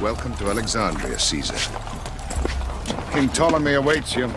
welcome to Alexandria, Caesar. King Ptolemy awaits you.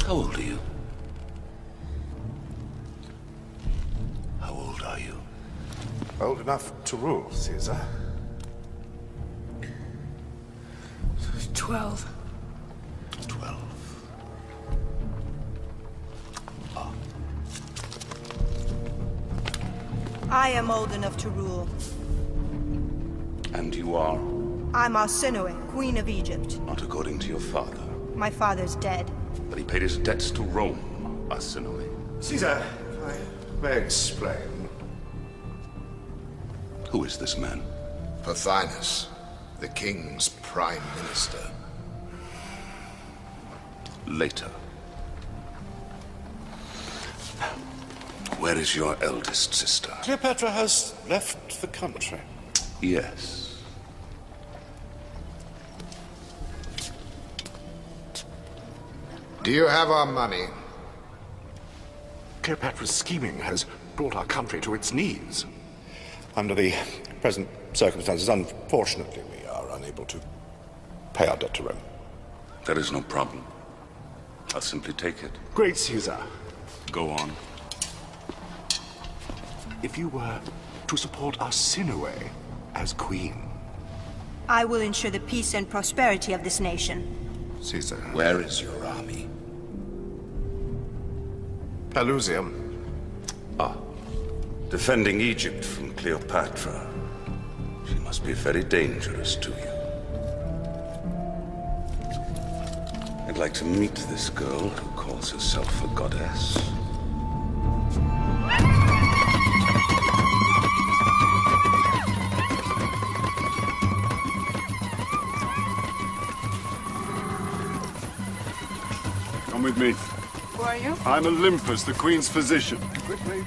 How old are you? How old are you? Old enough to rule, Caesar. 12. 12. Ah. I am old enough to rule. And you are? I'm Arsinoe, Queen of Egypt. Not according to your father. My father's dead. But he paid his debts to Rome, Arsinoe. Caesar, if I may explain. Who is this man? Pothinus, the king's prime minister. Later. Where is your eldest sister? Cleopatra has left the country. Yes. Do you have our money? Cleopatra's scheming has brought our country to its knees. Under the present circumstances, unfortunately, we are unable to pay our debt to Rome. That is no problem. I'll simply take it. Great Caesar, Go on. if you were to support Arsinoe as queen. I will ensure the peace and prosperity of this nation. Caesar, where is your army? Pelusium. Defending Egypt from Cleopatra. She must be very dangerous to you. I'd like to meet this girl who calls herself a goddess. Come with me. Who are you? I'm Olympus, the Queen's physician. Quickly.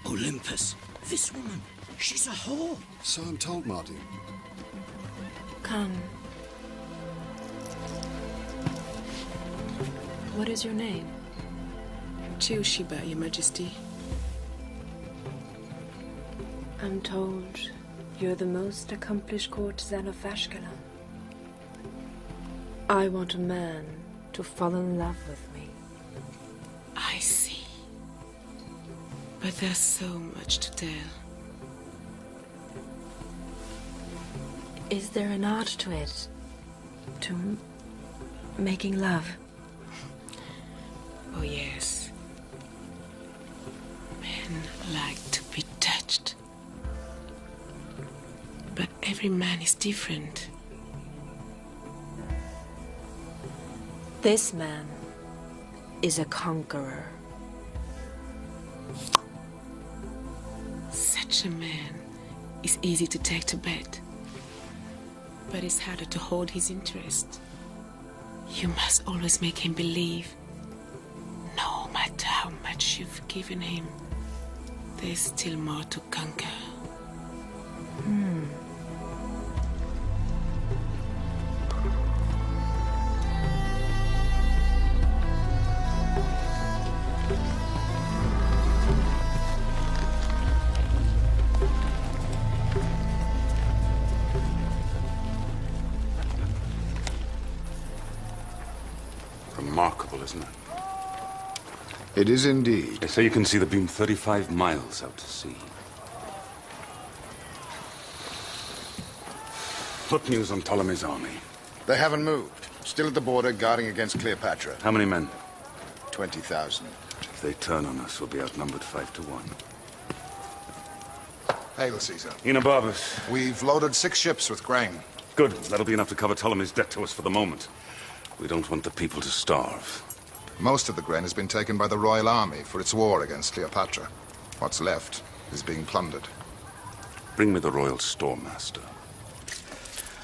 Olympus, this woman, she's a whore. So I'm told, Marty. Come. What is your name? Chioshiba, Your Majesty. I'm told you're the most accomplished courtesan of Ashkelon. I want a man to fall in love with me. I see. But there's so much to tell. Is there an art to it? To making love? Oh, yes. Men like to be touched. But every man is different. This man is a conqueror. Such a man is easy to take to bed. But it's harder to hold his interest. You must always make him believe. No matter how much you've given him, there's still more to conquer. Remarkable, isn't it? It is indeed. They say you can see the beam 35 miles out to sea. What news on Ptolemy's army? They haven't moved. Still at the border, guarding against Cleopatra. How many men? 20,000. If they turn on us, we'll be outnumbered 5-1. Hail, Caesar. Enobarbus. We've loaded 6 ships with grain. Good. That'll be enough to cover Ptolemy's debt to us for the moment. We don't want the people to starve. Most of the grain has been taken by the royal army for its war against Cleopatra. What's left is being plundered. Bring me the royal storemaster.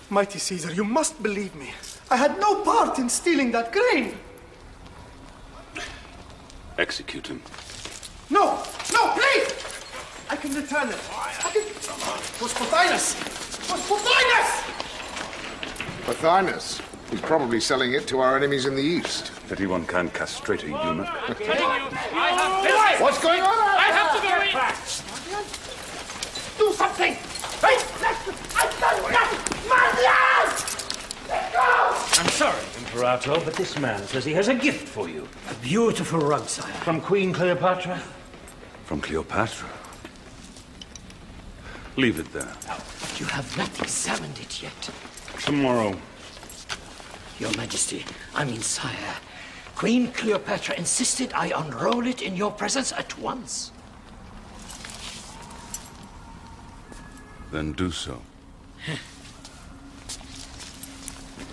Mighty Caesar, you must believe me. I had no part in stealing that grain. Execute him. No, please! I can return it. It was Pothinus! It was Pothinus! Pothinus. He's probably selling it to our enemies in the east. Pity one can't castrate a eunuch. What's going on? I have to go in! Do something! I'm sorry, Imperator, but this man says he has a gift for you. A beautiful rug, sire. From Queen Cleopatra? From Cleopatra? Leave it there. But you have not examined it yet. Tomorrow. Your Majesty, I mean, sire, Queen Cleopatra insisted I unroll it in your presence at once. Then do so.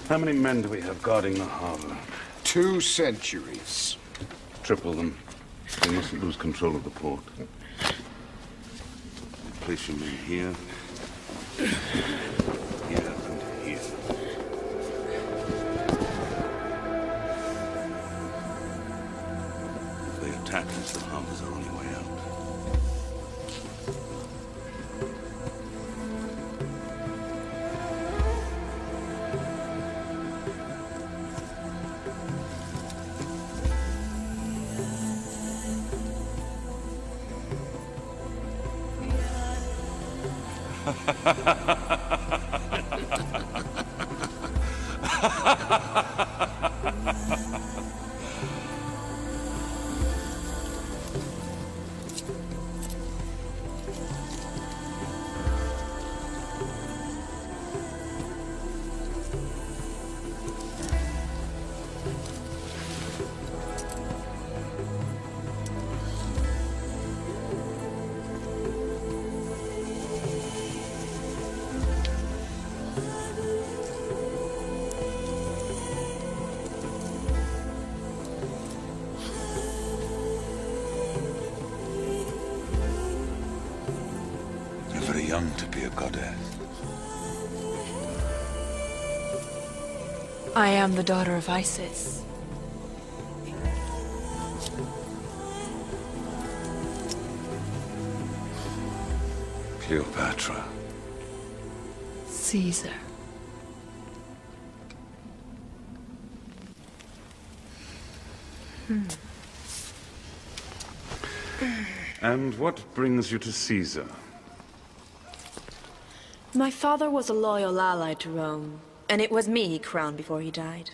How many men do we have guarding the harbor? 2 centuries. Triple them. We mustn't lose control of the port. Place your men here, here, and here. If they attack us, the harbor's our only way out. Very young to be a goddess. I am the daughter of Isis. Cleopatra. Caesar. And what brings you to Caesar? My father was a loyal ally to Rome, and it was me he crowned before he died.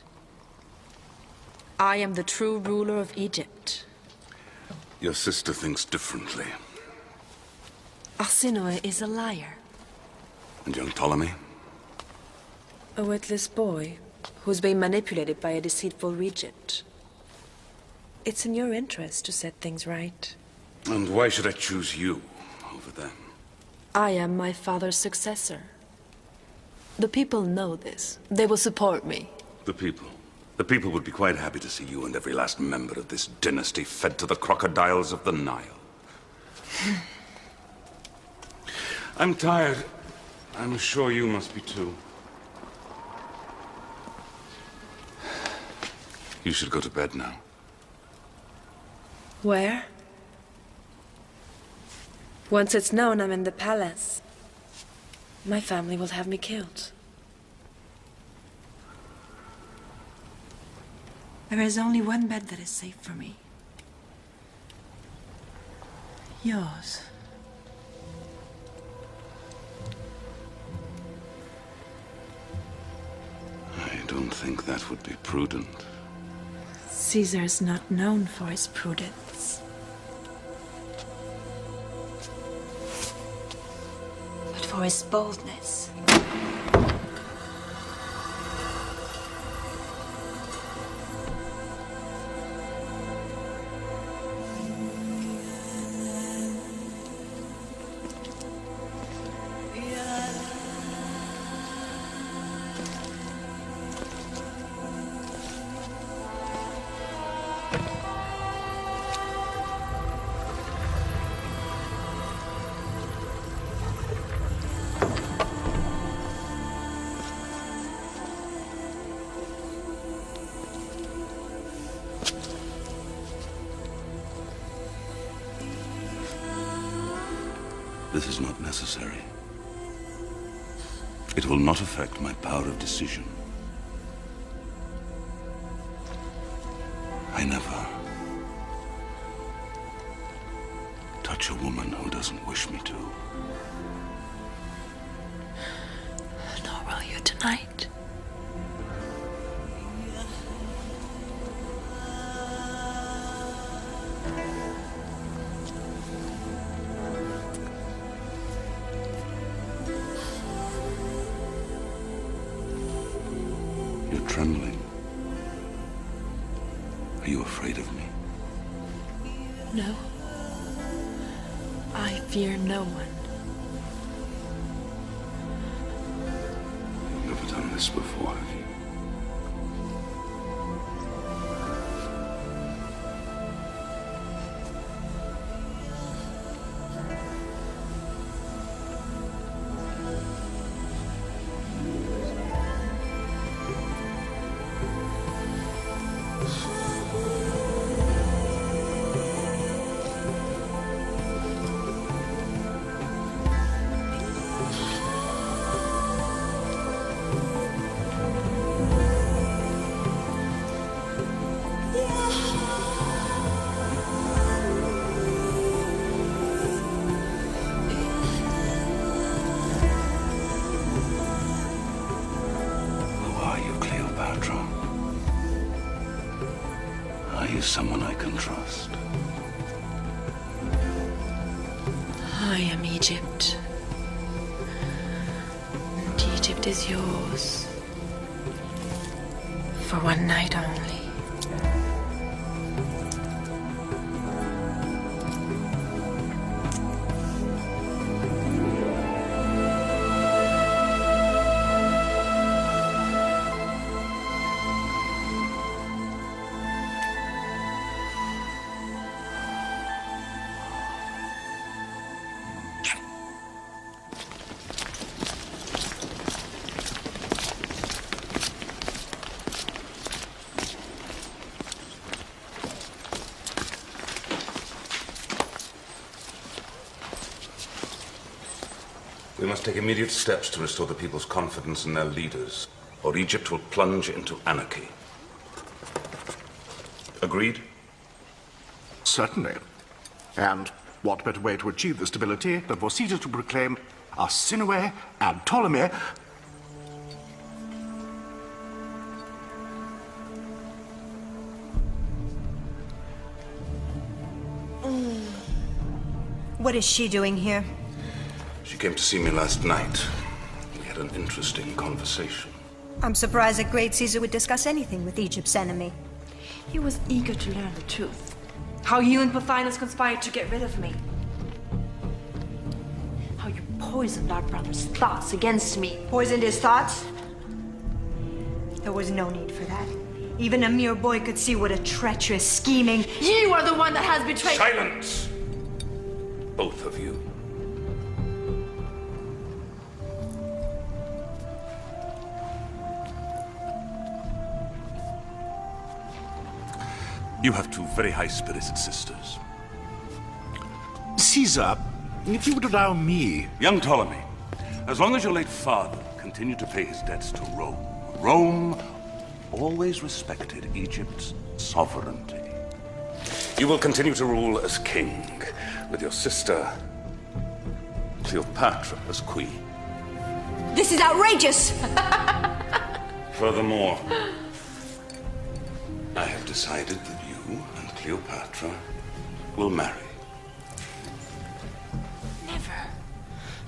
I am the true ruler of Egypt. Your sister thinks differently. Arsinoe is a liar. And young Ptolemy? A witless boy who's been manipulated by a deceitful regent. It's in your interest to set things right. And why should I choose you over them? I am my father's successor. The people know this. They will support me. The people? The people would be quite happy to see you and every last member of this dynasty fed to the crocodiles of the Nile. I'm tired. I'm sure you must be too. You should go to bed now. Where? Once it's known I'm in the palace, my family will have me killed. There is only one bed that is safe for me. Yours. I don't think that would be prudent. Caesar is not known for his prudence. But for his boldness. This is not necessary. It will not affect my power of decision. I never touch a woman who doesn't wish me to. Nor will you tonight. You're trembling. Are you afraid of me? No. I fear no one. You've never done this before, have you? Are you someone I can trust? I am Egypt. And Egypt is yours. For one night only. We must take immediate steps to restore the people's confidence in their leaders, or Egypt will plunge into anarchy. Agreed? Certainly. And what better way to achieve the stability than for Caesar to proclaim Arsinoe and Ptolemy What is she doing here? She came to see me last night. We had an interesting conversation. I'm surprised that Great Caesar would discuss anything with Egypt's enemy. He was eager to learn the truth. How you and Pothinus conspired to get rid of me. How you poisoned our brother's thoughts against me. Poisoned his thoughts? There was no need for that. Even a mere boy could see what a treacherous, scheming... You are the one that has betrayed... Silence! Both of you. You have two very high-spirited sisters. Caesar, if you would allow me... Young Ptolemy, as long as your late father continued to pay his debts to Rome, Rome always respected Egypt's sovereignty. You will continue to rule as king, with your sister, Cleopatra, as queen. This is outrageous! Furthermore, I have decided that you and Cleopatra will marry. Never.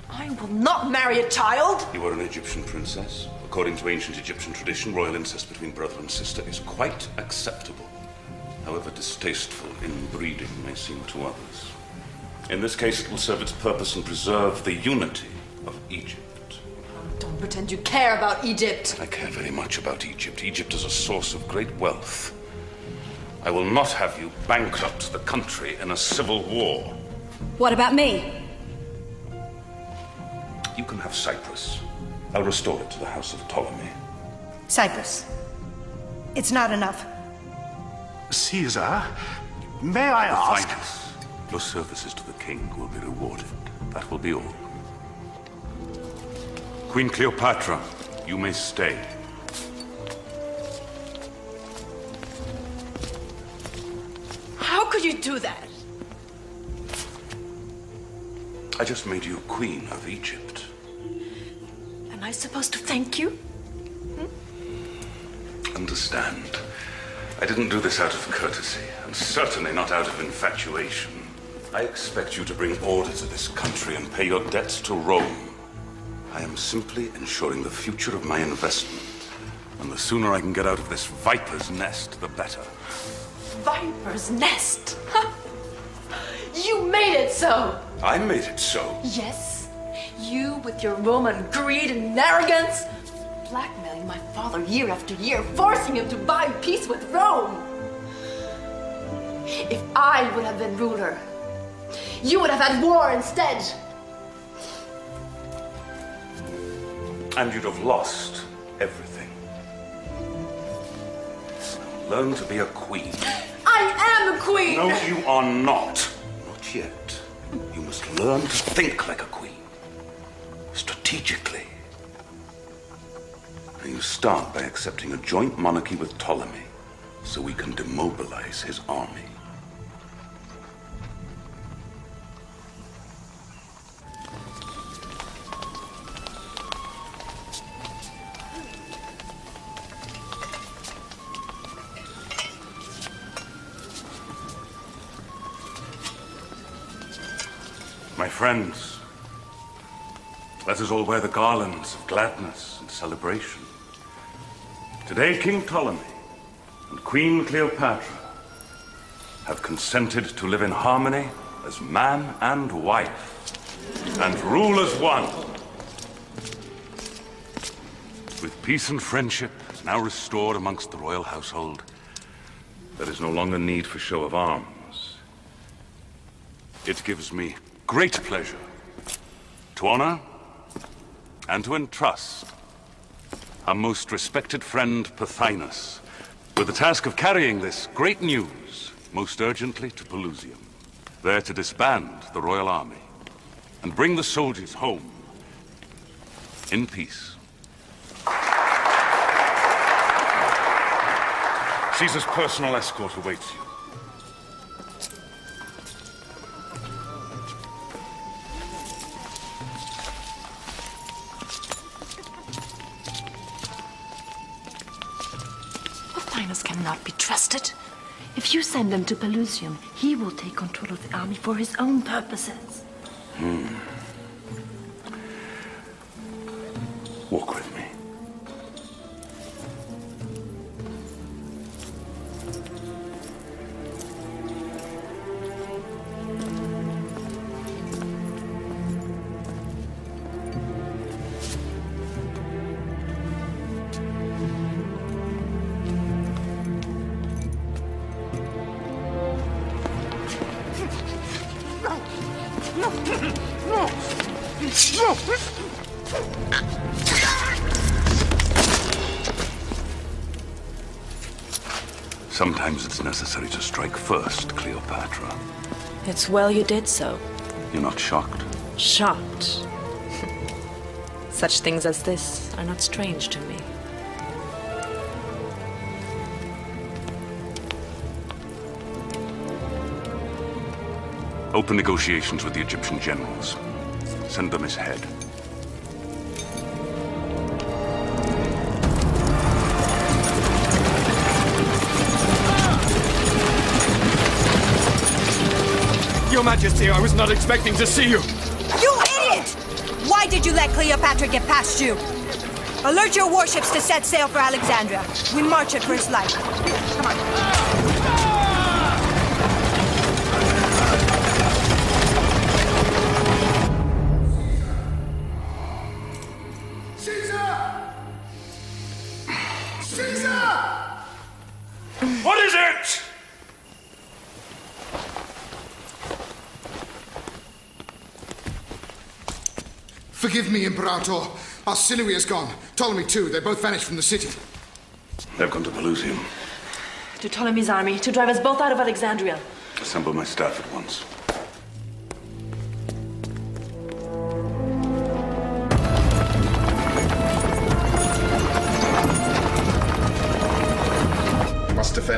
I will not marry a child! You are an Egyptian princess. According to ancient Egyptian tradition, royal incest between brother and sister is quite acceptable. However distasteful inbreeding may seem to others. In this case, it will serve its purpose and preserve the unity of Egypt. Don't pretend you care about Egypt. I care very much about Egypt. Egypt is a source of great wealth. I will not have you bankrupt the country in a civil war. What about me? You can have Cyprus. I'll restore it to the House of Ptolemy. Cyprus. It's not enough. Caesar, may I ask... Pothinus, your services to the king will be rewarded. That will be all. Queen Cleopatra, you may stay. How could you do that? I just made you Queen of Egypt. Am I supposed to thank you? Understand, I didn't do this out of courtesy, and certainly not out of infatuation. I expect you to bring order to this country and pay your debts to Rome. I am simply ensuring the future of my investment. And the sooner I can get out of this viper's nest, the better. Viper's nest? You made it so! I made it so. Yes, you with your Roman greed and arrogance, blackmailing my father year after year, forcing him to buy peace with Rome. If I would have been ruler, you would have had war instead. And you'd have lost everything. Learn to be a queen. I am a queen! No, you are not. Not yet. You must learn to think like a queen. Strategically. And you start by accepting a joint monarchy with Ptolemy, so we can demobilize his army. My friends, let us all wear the garlands of gladness and celebration. Today, King Ptolemy and Queen Cleopatra have consented to live in harmony as man and wife, and rule as one. With peace and friendship now restored amongst the royal household, there is no longer need for show of arms. It gives me great pleasure to honor and to entrust our most respected friend Pothinus with the task of carrying this great news most urgently to Pelusium, there to disband the royal army and bring the soldiers home in peace. Caesar's personal escort awaits you. Pothinus cannot be trusted. If you send him to Pelusium, he will take control of the army for his own purposes. Walk with me. Sometimes it's necessary to strike first, Cleopatra. It's well you did so. You're not shocked? Shocked. Such things as this are not strange to me. Open negotiations with the Egyptian generals. Send them his head. Your Majesty, I was not expecting to see you. You idiot! Why did you let Cleopatra get past you? Alert your warships to set sail for Alexandria. We march at first light. Come on. What is it? Forgive me, Imperator. Arsinoe is gone. Ptolemy too. They both vanished from the city. They've gone to Pelusium. To Ptolemy's army, to drive us both out of Alexandria. Assemble my staff at once.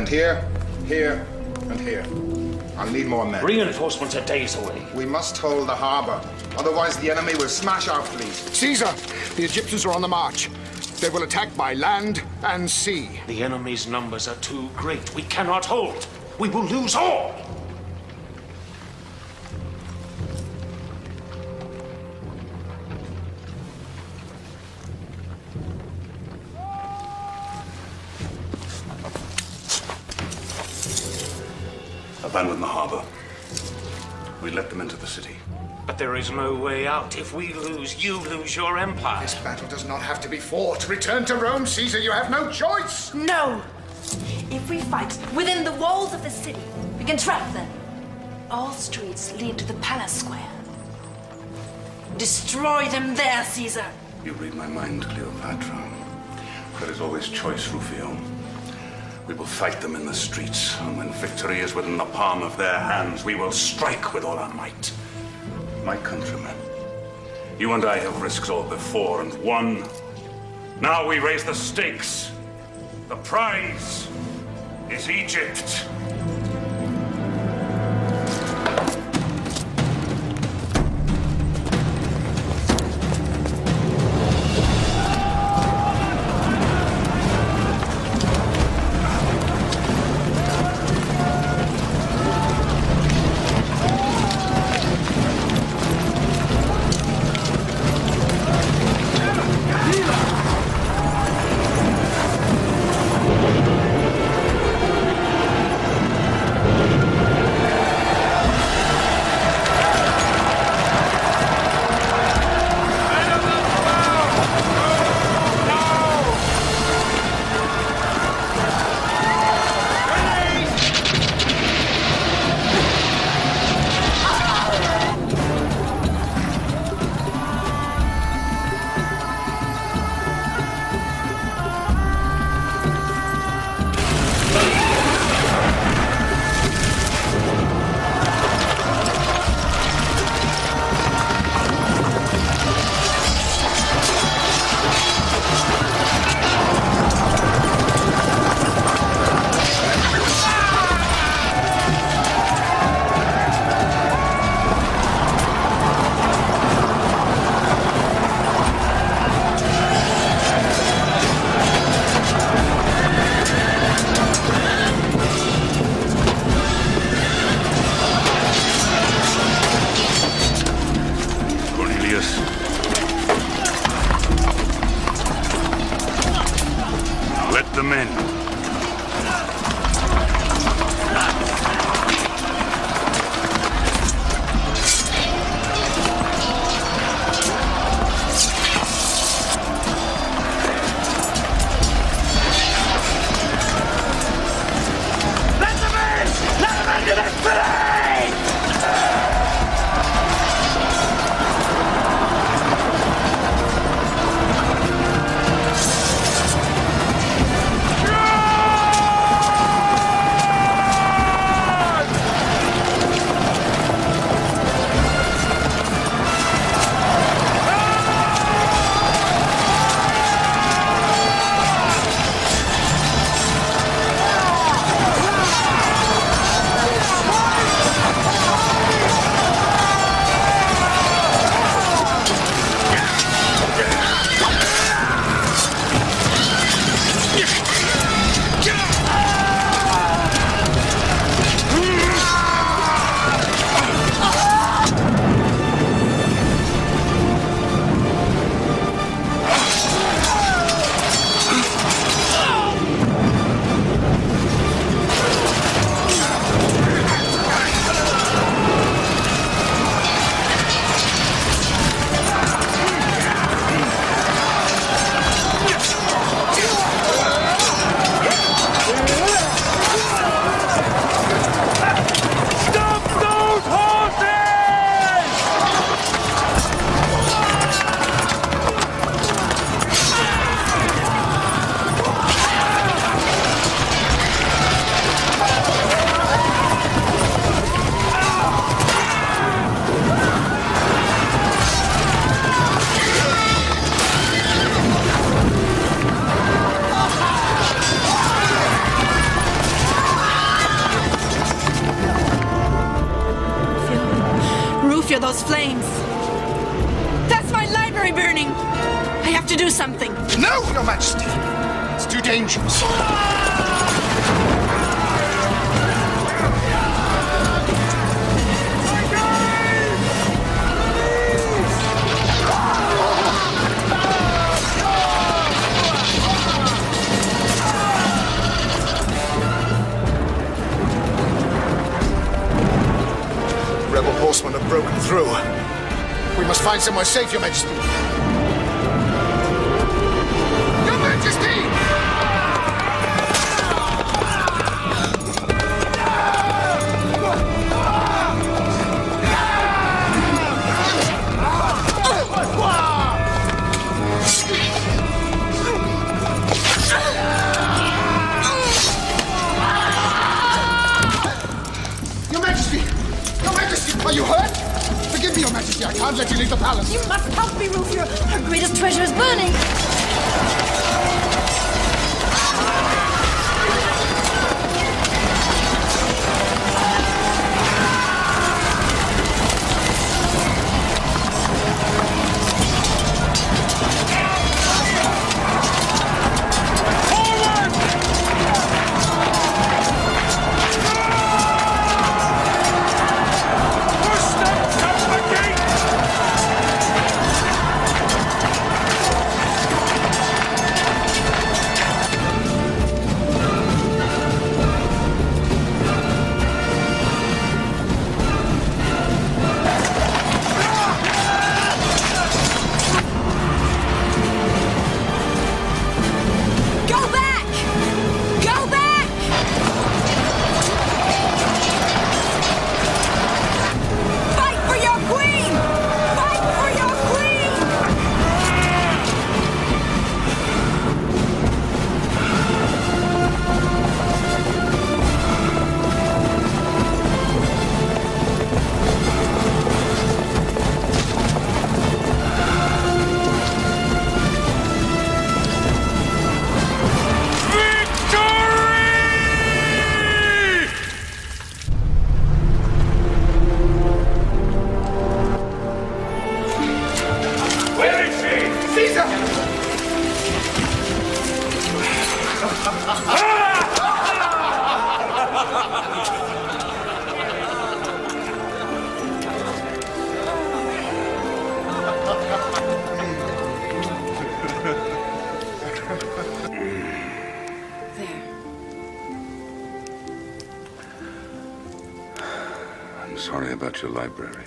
And here, here, and here. I'll need more men. Reinforcements are days away. We must hold the harbor. Otherwise, the enemy will smash our fleet. Caesar, the Egyptians are on the march. They will attack by land and sea. The enemy's numbers are too great. We cannot hold. We will lose all. Abandon the harbor. We let them into the city. But there is no way out. If we lose, you lose your empire. This battle does not have to be fought. Return to Rome, Caesar. You have no choice. No! If we fight within the walls of the city, we can trap them. All streets lead to the palace square. Destroy them there, Caesar. You read my mind, Cleopatra. There is always choice, Rufio. We will fight them in the streets, and when victory is within the palm of their hands, we will strike with all our might. My countrymen, you and I have risked all before and won. Now we raise the stakes. The prize is Egypt. Let them in. Yeah! sanctuary burning! I have to do something. No, Your Majesty! It's too dangerous. Rebel horsemen have broken through. We must find somewhere safe, Your Majesty. Your Majesty! Your Majesty! Your Majesty! Are you hurt? Forgive me, Your Majesty. I can't let you leave the palace. You must help me, Rufio. Our greatest treasure is burning. I'm sorry about your library.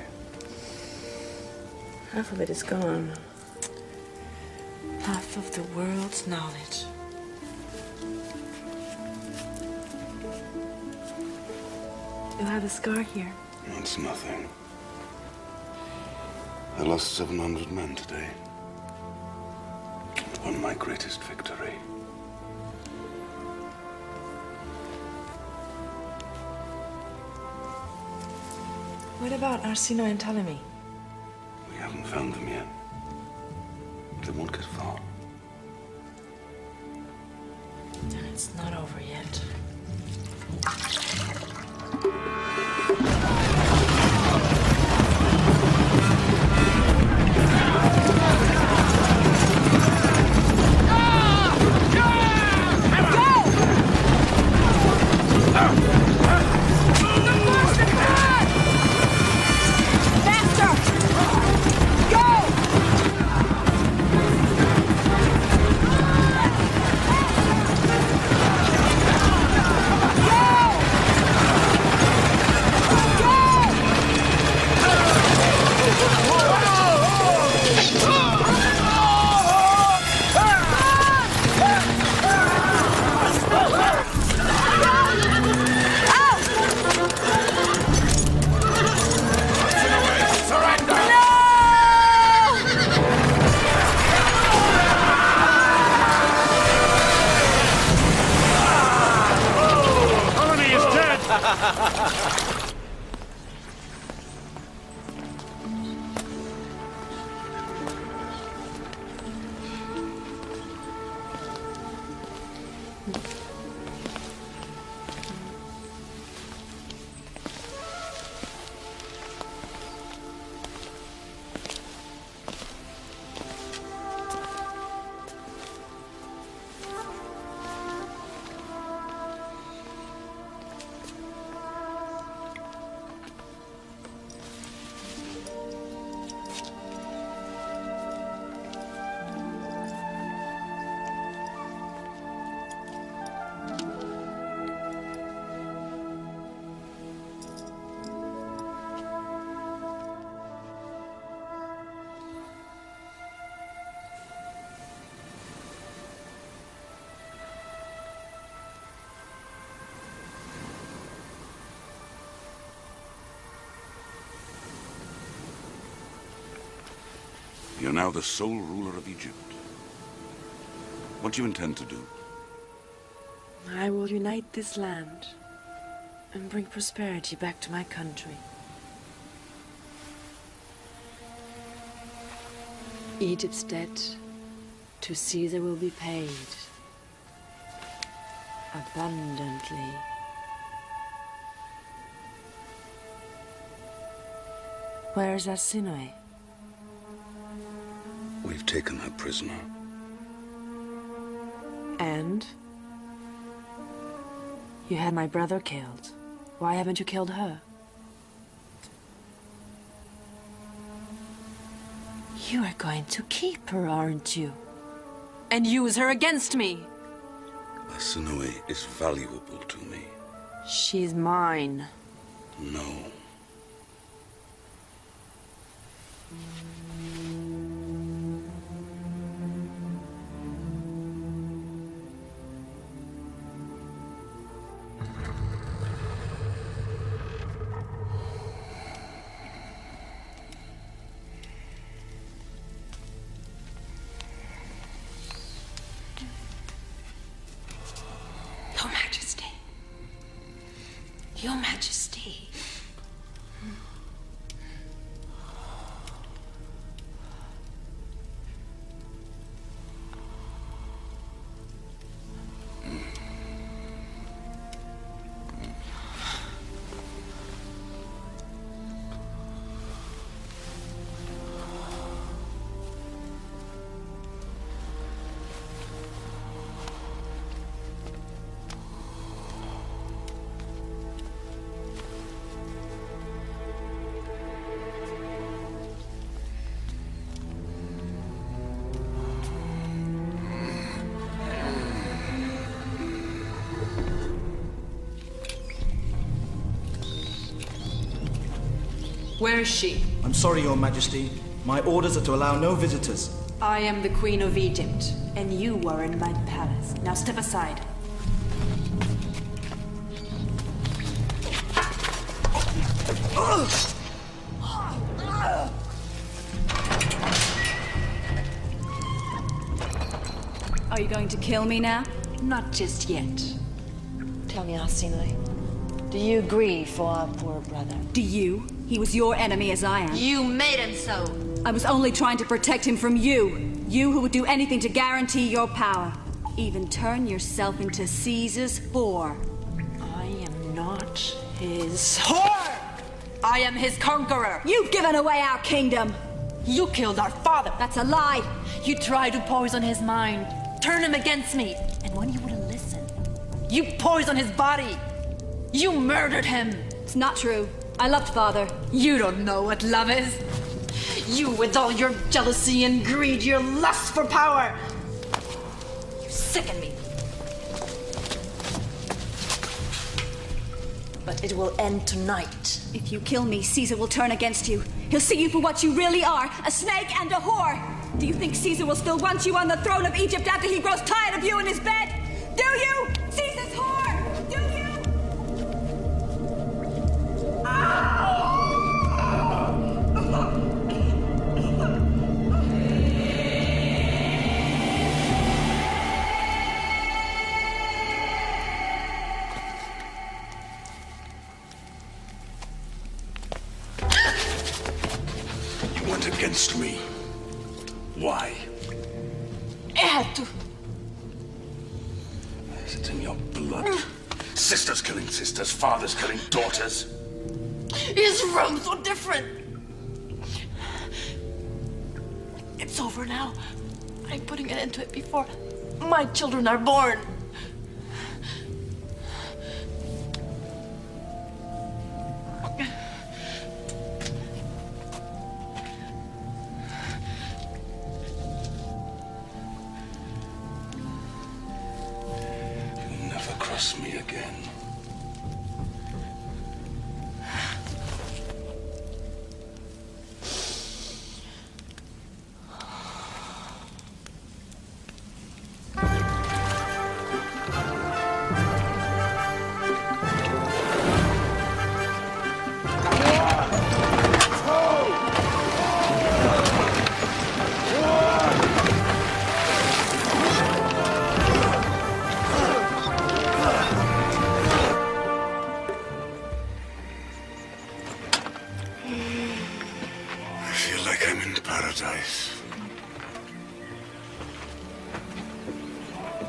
Half of it is gone. Half of the world's knowledge. You have a scar here. It's nothing. I lost 700 men today. It won my greatest victory. What about Arsino and Ptolemy? We haven't found them yet. They won't get far. Then it's not over yet. Go! You're now the sole ruler of Egypt. What do you intend to do? I will unite this land and bring prosperity back to my country. Egypt's debt to Caesar will be paid abundantly. Where's Arsinoe? We've taken her prisoner. And? You had my brother killed. Why haven't you killed her? You are going to keep her, aren't you? And use her against me! Arsinoe is valuable to me. She's mine. No. Your Majesty. Your Majesty. Where is she? I'm sorry, Your Majesty. My orders are to allow no visitors. I am the Queen of Egypt, and you are in my palace. Now step aside. Are you going to kill me now? Not just yet. Tell me, Arsinoe, do you grieve for our poor brother? Do you? He was your enemy as I am. You made him so! I was only trying to protect him from you. You who would do anything to guarantee your power. Even turn yourself into Caesar's whore. I am not his whore! I am his conqueror! You've given away our kingdom! You killed our father! That's a lie! You tried to poison his mind, turn him against me, and when you wouldn't listen, you poisoned his body! You murdered him! It's not true. I loved father. You don't know what love is. You with all your jealousy and greed, your lust for power. You sicken me. But it will end tonight. If you kill me, Caesar will turn against you. He'll see you for what you really are, a snake and a whore. Do you think Caesar will still want you on the throne of Egypt after he grows tired of you in his bed? Do you? Caesar's whore! Do you? You went against me. Why? I had to. Is it in your blood? Sisters killing sisters, fathers killing daughters. His room so different. It's over now. I'm putting an end to it before my children are born. You'll never cross me again.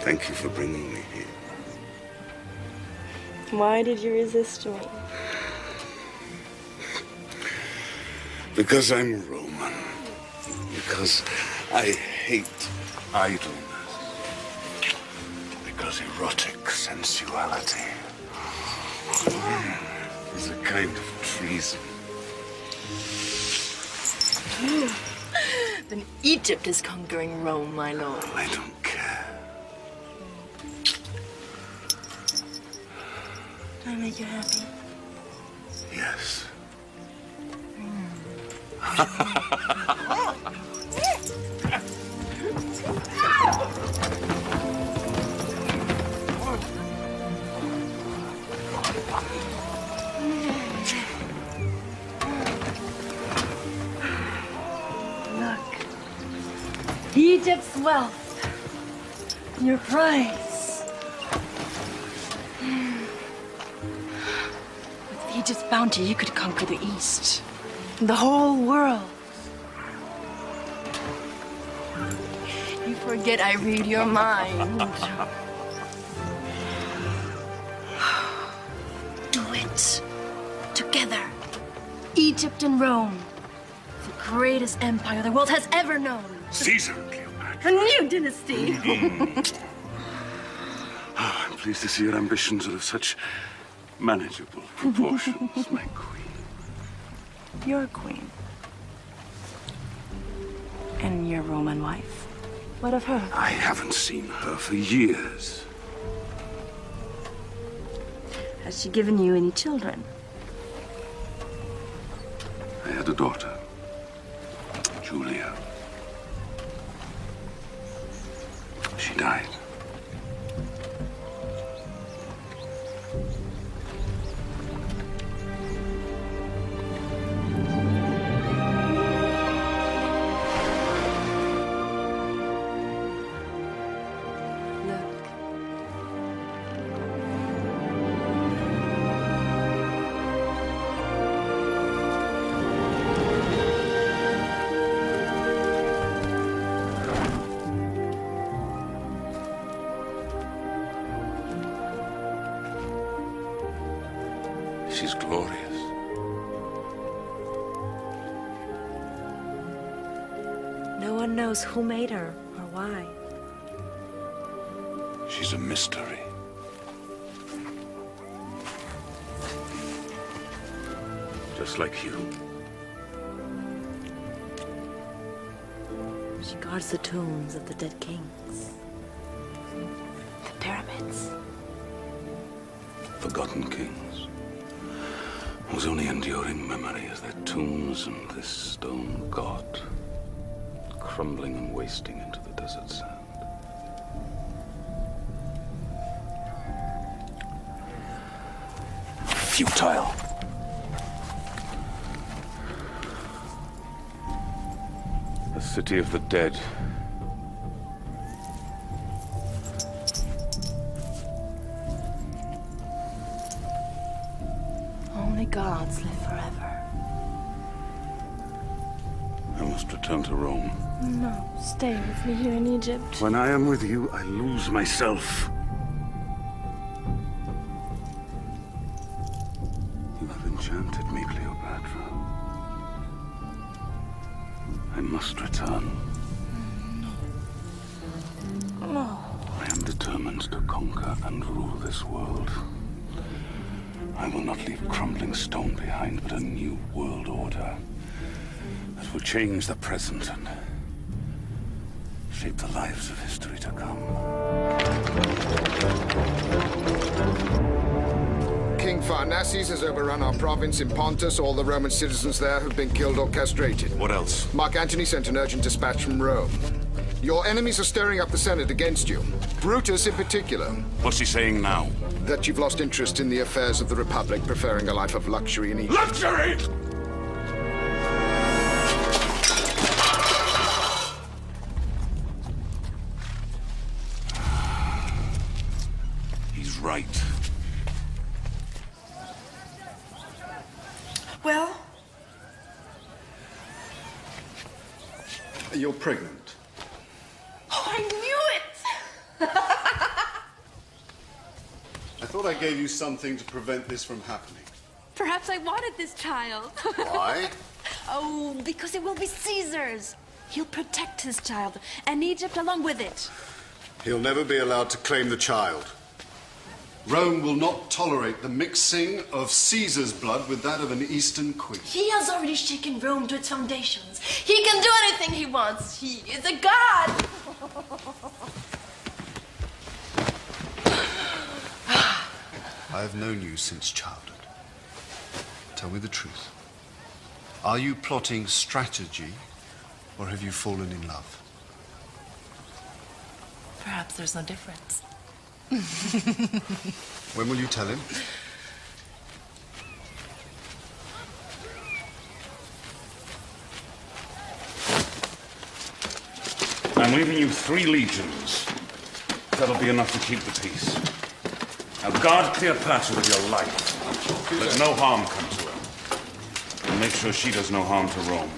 Thank you for bringing me here. Why did you resist me? Because I'm Roman. Because I hate idleness. Because erotic sensuality is a kind of treason. Then Egypt is conquering Rome, my lord. I don't care. Can I make you happy? Yes. Egypt's wealth. Your prize. With Egypt's bounty, you could conquer the East. The whole world. You forget I read your mind. Do it. Together. Egypt and Rome. The greatest empire the world has ever known. Caesar and Cleopatra. A new dynasty. I'm pleased to see your ambitions are of such manageable proportions, my queen. You're a queen. And your Roman wife. What of her? I haven't seen her for years. Has she given you any children? I had a daughter, Julia. She died. She's glorious. No one knows who made her or why. She's a mystery. Just like you. She guards the tombs of the dead kings. The pyramids. Forgotten kings. Whose only enduring memory is their tombs and this stone god, crumbling and wasting into the desert sand. Futile. The city of the dead. Only gods live forever. I must return to Rome. No, stay with me here in Egypt. When I am with you, I lose myself. You have enchanted me, Cleopatra. I must return. No. I am determined to conquer and rule this world. I will not leave crumbling stone behind, but a new world order that will change the present and shape the lives of history to come. King Pharnaces has overrun our province in Pontus. All the Roman citizens there have been killed or castrated. What else? Mark Antony sent an urgent dispatch from Rome. Your enemies are stirring up the Senate against you. Brutus in particular. What's he saying now? That you've lost interest in the affairs of the Republic, preferring a life of luxury in Egypt. Luxury! He's right. Well? You're pregnant. Oh, I knew it! thought I gave you something to prevent this from happening. Perhaps I wanted this child. Why? Oh, because it will be Caesar's. He'll protect his child, and Egypt along with it. He'll never be allowed to claim the child. Rome will not tolerate the mixing of Caesar's blood with that of an Eastern queen. He has already shaken Rome to its foundations. He can do anything he wants. He is a god. I have known you since childhood. Tell me the truth. Are you plotting strategy, or have you fallen in love? Perhaps there's no difference. When will you tell him? I'm leaving you 3 legions. That'll be enough to keep the peace. Now guard Cleopatra with your life. Let no harm come to her. And make sure she does no harm to Rome.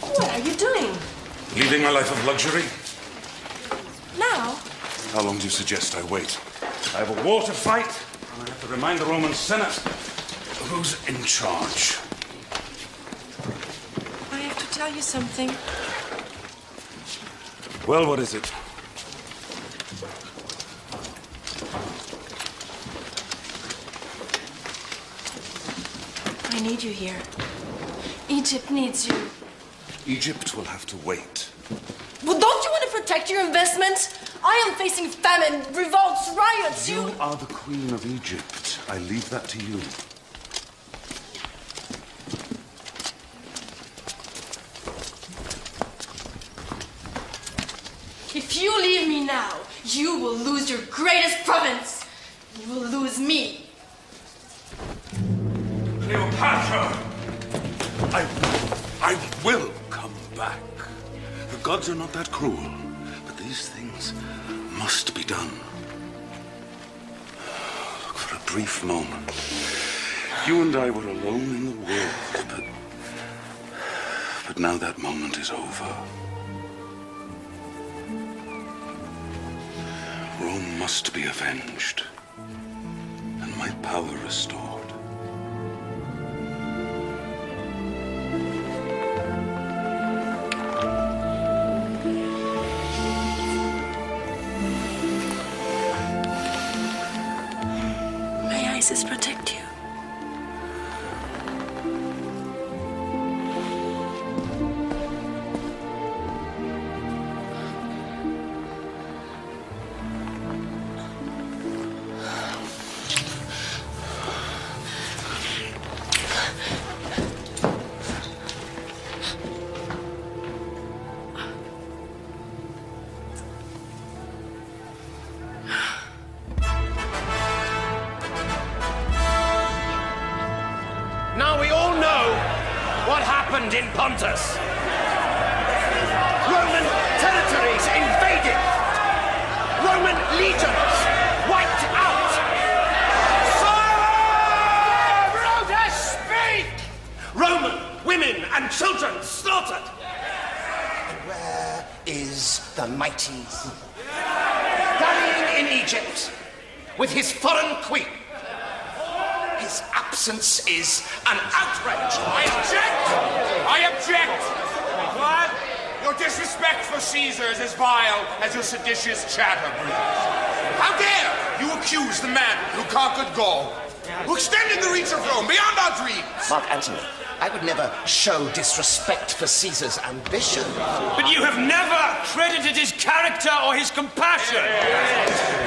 What are you doing? Leading a life of luxury? Now? How long do you suggest I wait? I have a war to fight, and I have to remind the Roman Senate who's in charge. I have to tell you something. Well, what is it? I need you here. Egypt needs you. Egypt will have to wait. Well, don't you want to protect your investments? I am facing famine, revolts, riots. You are the Queen of Egypt. I leave that to you. If you leave me now, you will lose your greatest province. You will lose me. Cleopatra! I will come back. The gods are not that cruel, but these things must be done. Look, for a brief moment, you and I were alone in the world, but now that moment is over. Rome must be avenged, and my power restored. May Isis protect you. Now we all know what happened in Pontus. Roman territories invaded. Roman legions wiped out. Sire! Brutus, speak! Roman women and children slaughtered. And where is the mighty Caesar? Dying in Egypt with his foreign queen. His absence is an outrage. I object! I object! What? Your disrespect for Caesar is as vile as your seditious chatter, Brutus. How dare you accuse the man who conquered Gaul, who extended the reach of Rome beyond our dreams? Mark Antony, I would never show disrespect for Caesar's ambition. But you have never credited his character or his compassion.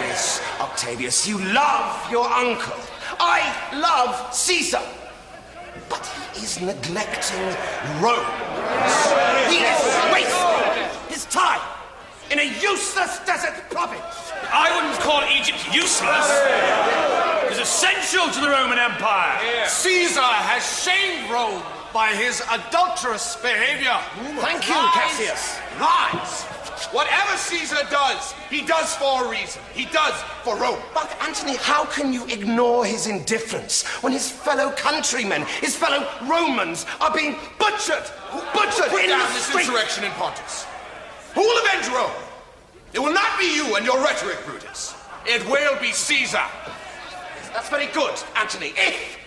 Yes, Octavius, you love your uncle. I love Caesar. But he is neglecting Rome. He is wasting his time in a useless desert province. I wouldn't call Egypt useless. It's essential to the Roman Empire. Caesar has shamed Rome by his adulterous behavior. Thank you, Cassius. Lies. Whatever Caesar does, he does for a reason. He does for Rome. But, Antony, how can you ignore his indifference when his fellow countrymen, his fellow Romans, are being butchered? Butchered Put in down the this street. insurrection in Pontus. Who will avenge Rome? It will not be you and your rhetoric, Brutus. It will be Caesar. That's very good, Antony. If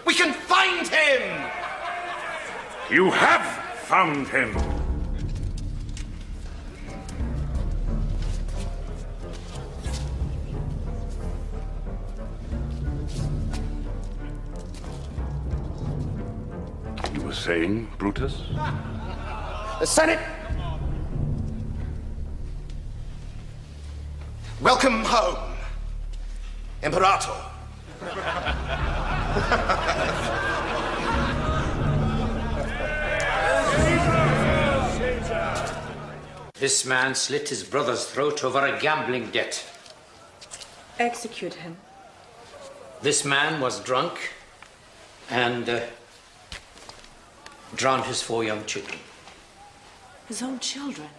we can find him! You have found him. You were saying, Brutus? The Senate! Welcome home, Imperator. This man slit his brother's throat over a gambling debt. Execute him. This man was drunk and drowned his 4 young children. His own children.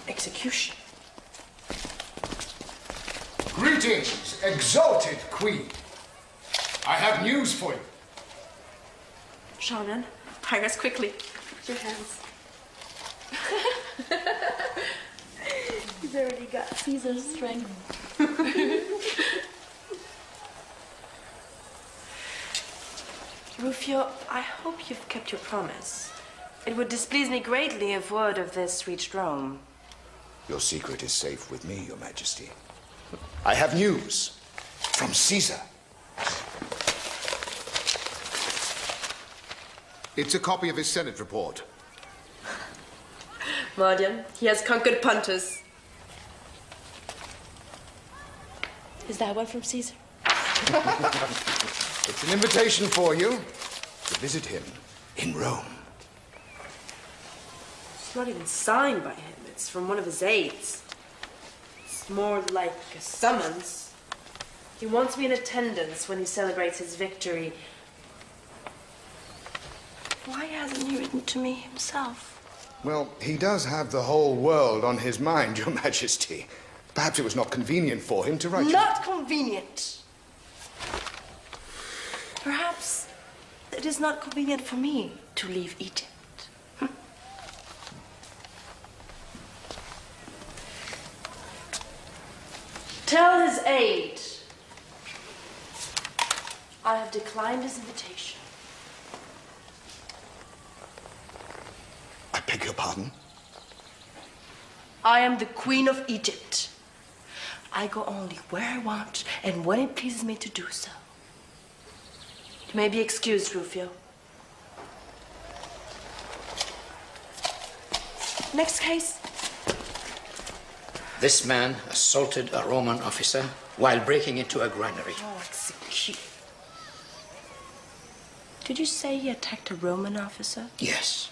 Execution. Greetings, exalted queen. I have news for you. Shannon, hire us quickly. Your hands. He's already got Caesar's strength. Rufio, I hope you've kept your promise. It would displease me greatly if word of this reached Rome. Your secret is safe with me, Your Majesty. I have news from Caesar. It's a copy of his Senate report. Mardian, he has conquered Pontus. Is that one from Caesar? It's an invitation for you to visit him in Rome. It's not even signed by him. It's from one of his aides. It's more like a summons. He wants me in attendance when he celebrates his victory. Why hasn't he written to me himself? Well, he does have the whole world on his mind, Your Majesty. Perhaps it was not convenient for him to write Not convenient. Perhaps it is not convenient for me to leave Egypt. Tell his aide I have declined his invitation. I beg your pardon? I am the Queen of Egypt. I go only where I want and when it pleases me to do so. You may be excused, Rufio. Next case. This man assaulted a Roman officer while breaking into a granary. Oh, execute. Did you say he attacked a Roman officer? Yes.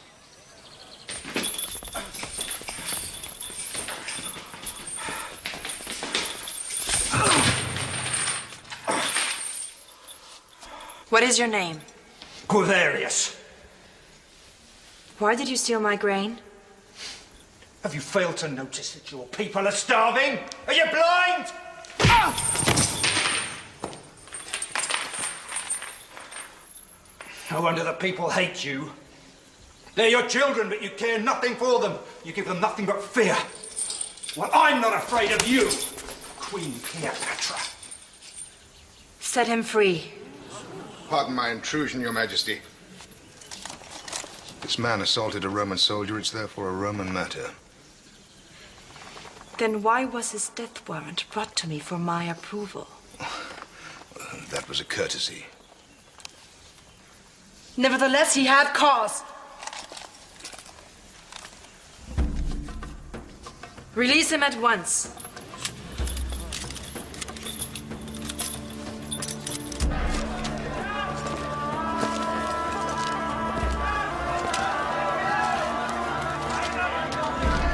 What is your name? Guevarius. Why did you steal my grain? Have you failed to notice that your people are starving? Are you blind? No wonder the people hate you. They're your children, but you care nothing for them. You give them nothing but fear. Well, I'm not afraid of you, Queen Cleopatra. Set him free. Pardon my intrusion, Your Majesty. This man assaulted a Roman soldier. It's therefore a Roman matter. Then why was his death warrant brought to me for my approval? That was a courtesy. Nevertheless, he had cause. Release him at once.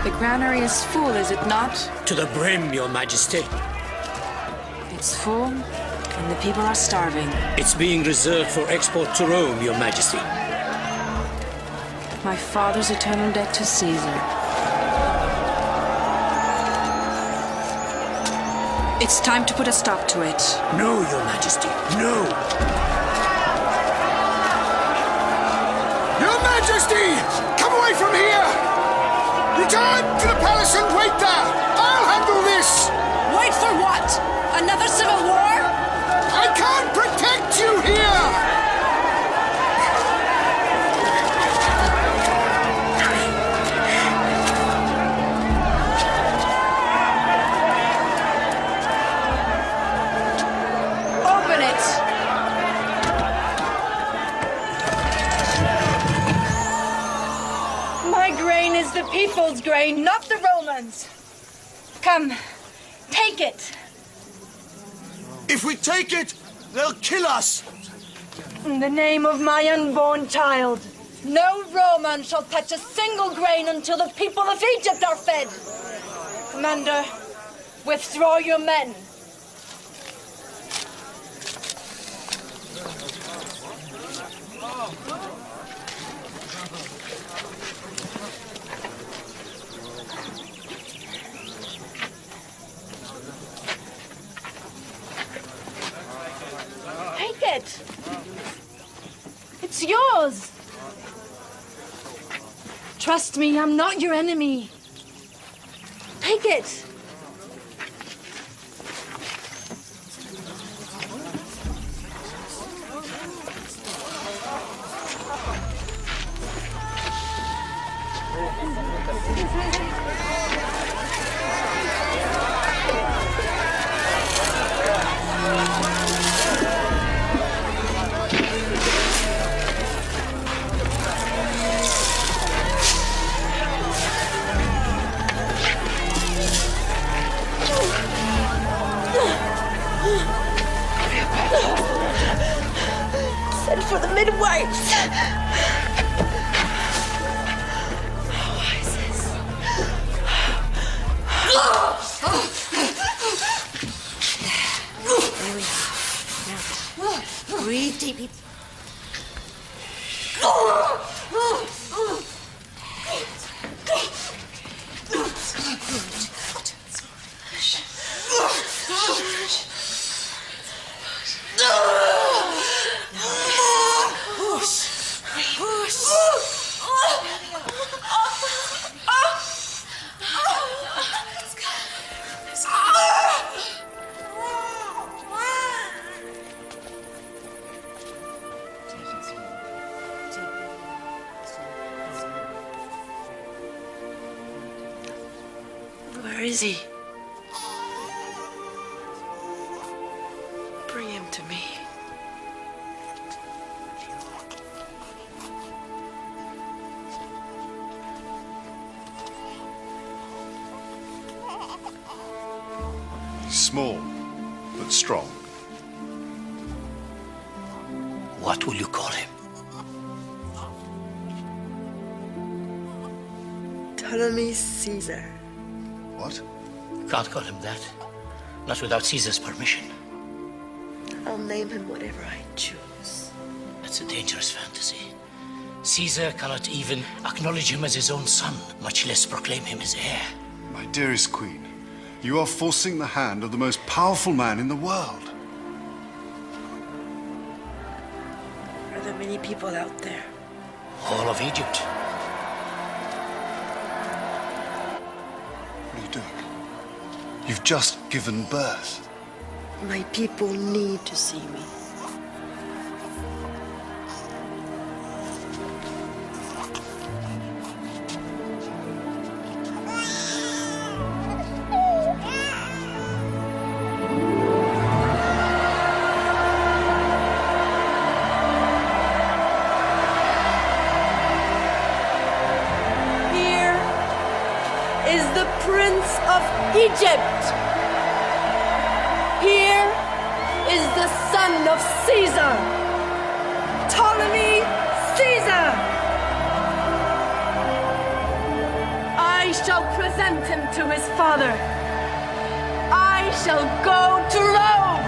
The granary is full, is it not? To the brim, Your Majesty. It's full, and the people are starving. It's being reserved for export to Rome, Your Majesty. My father's eternal debt to Caesar. It's time to put a stop to it. No, Your Majesty, no! Your Majesty! Come away from here! Return to the palace and wait there! I'll handle this! Wait for what? Another civil war? I can't protect you here! Open it! My grain is the people's grain, not the Romans. Come, take it. If we take it, they'll kill us! In the name of my unborn child, no Roman shall touch a single grain until the people of Egypt are fed. Commander, withdraw your men. Take it. It's yours. Trust me, I'm not your enemy. Take it. Send for the midwives. Why is this? There we are. Now, breathe deeply. Where is he? Bring him to me. He's small, but strong. What will you call him? Ptolemy Caesar. What? You can't call him that. Not without Caesar's permission. I'll name him whatever I choose. That's a dangerous fantasy. Caesar cannot even acknowledge him as his own son, much less proclaim him his heir. My dearest queen, you are forcing the hand of the most powerful man in the world. Are there many people out there? All of Egypt. What are you doing? You've just given birth. My people need to see me. Here is the Prince of Egypt. Here is the son of Caesar, Ptolemy Caesar. I shall present him to his father. I shall go to Rome.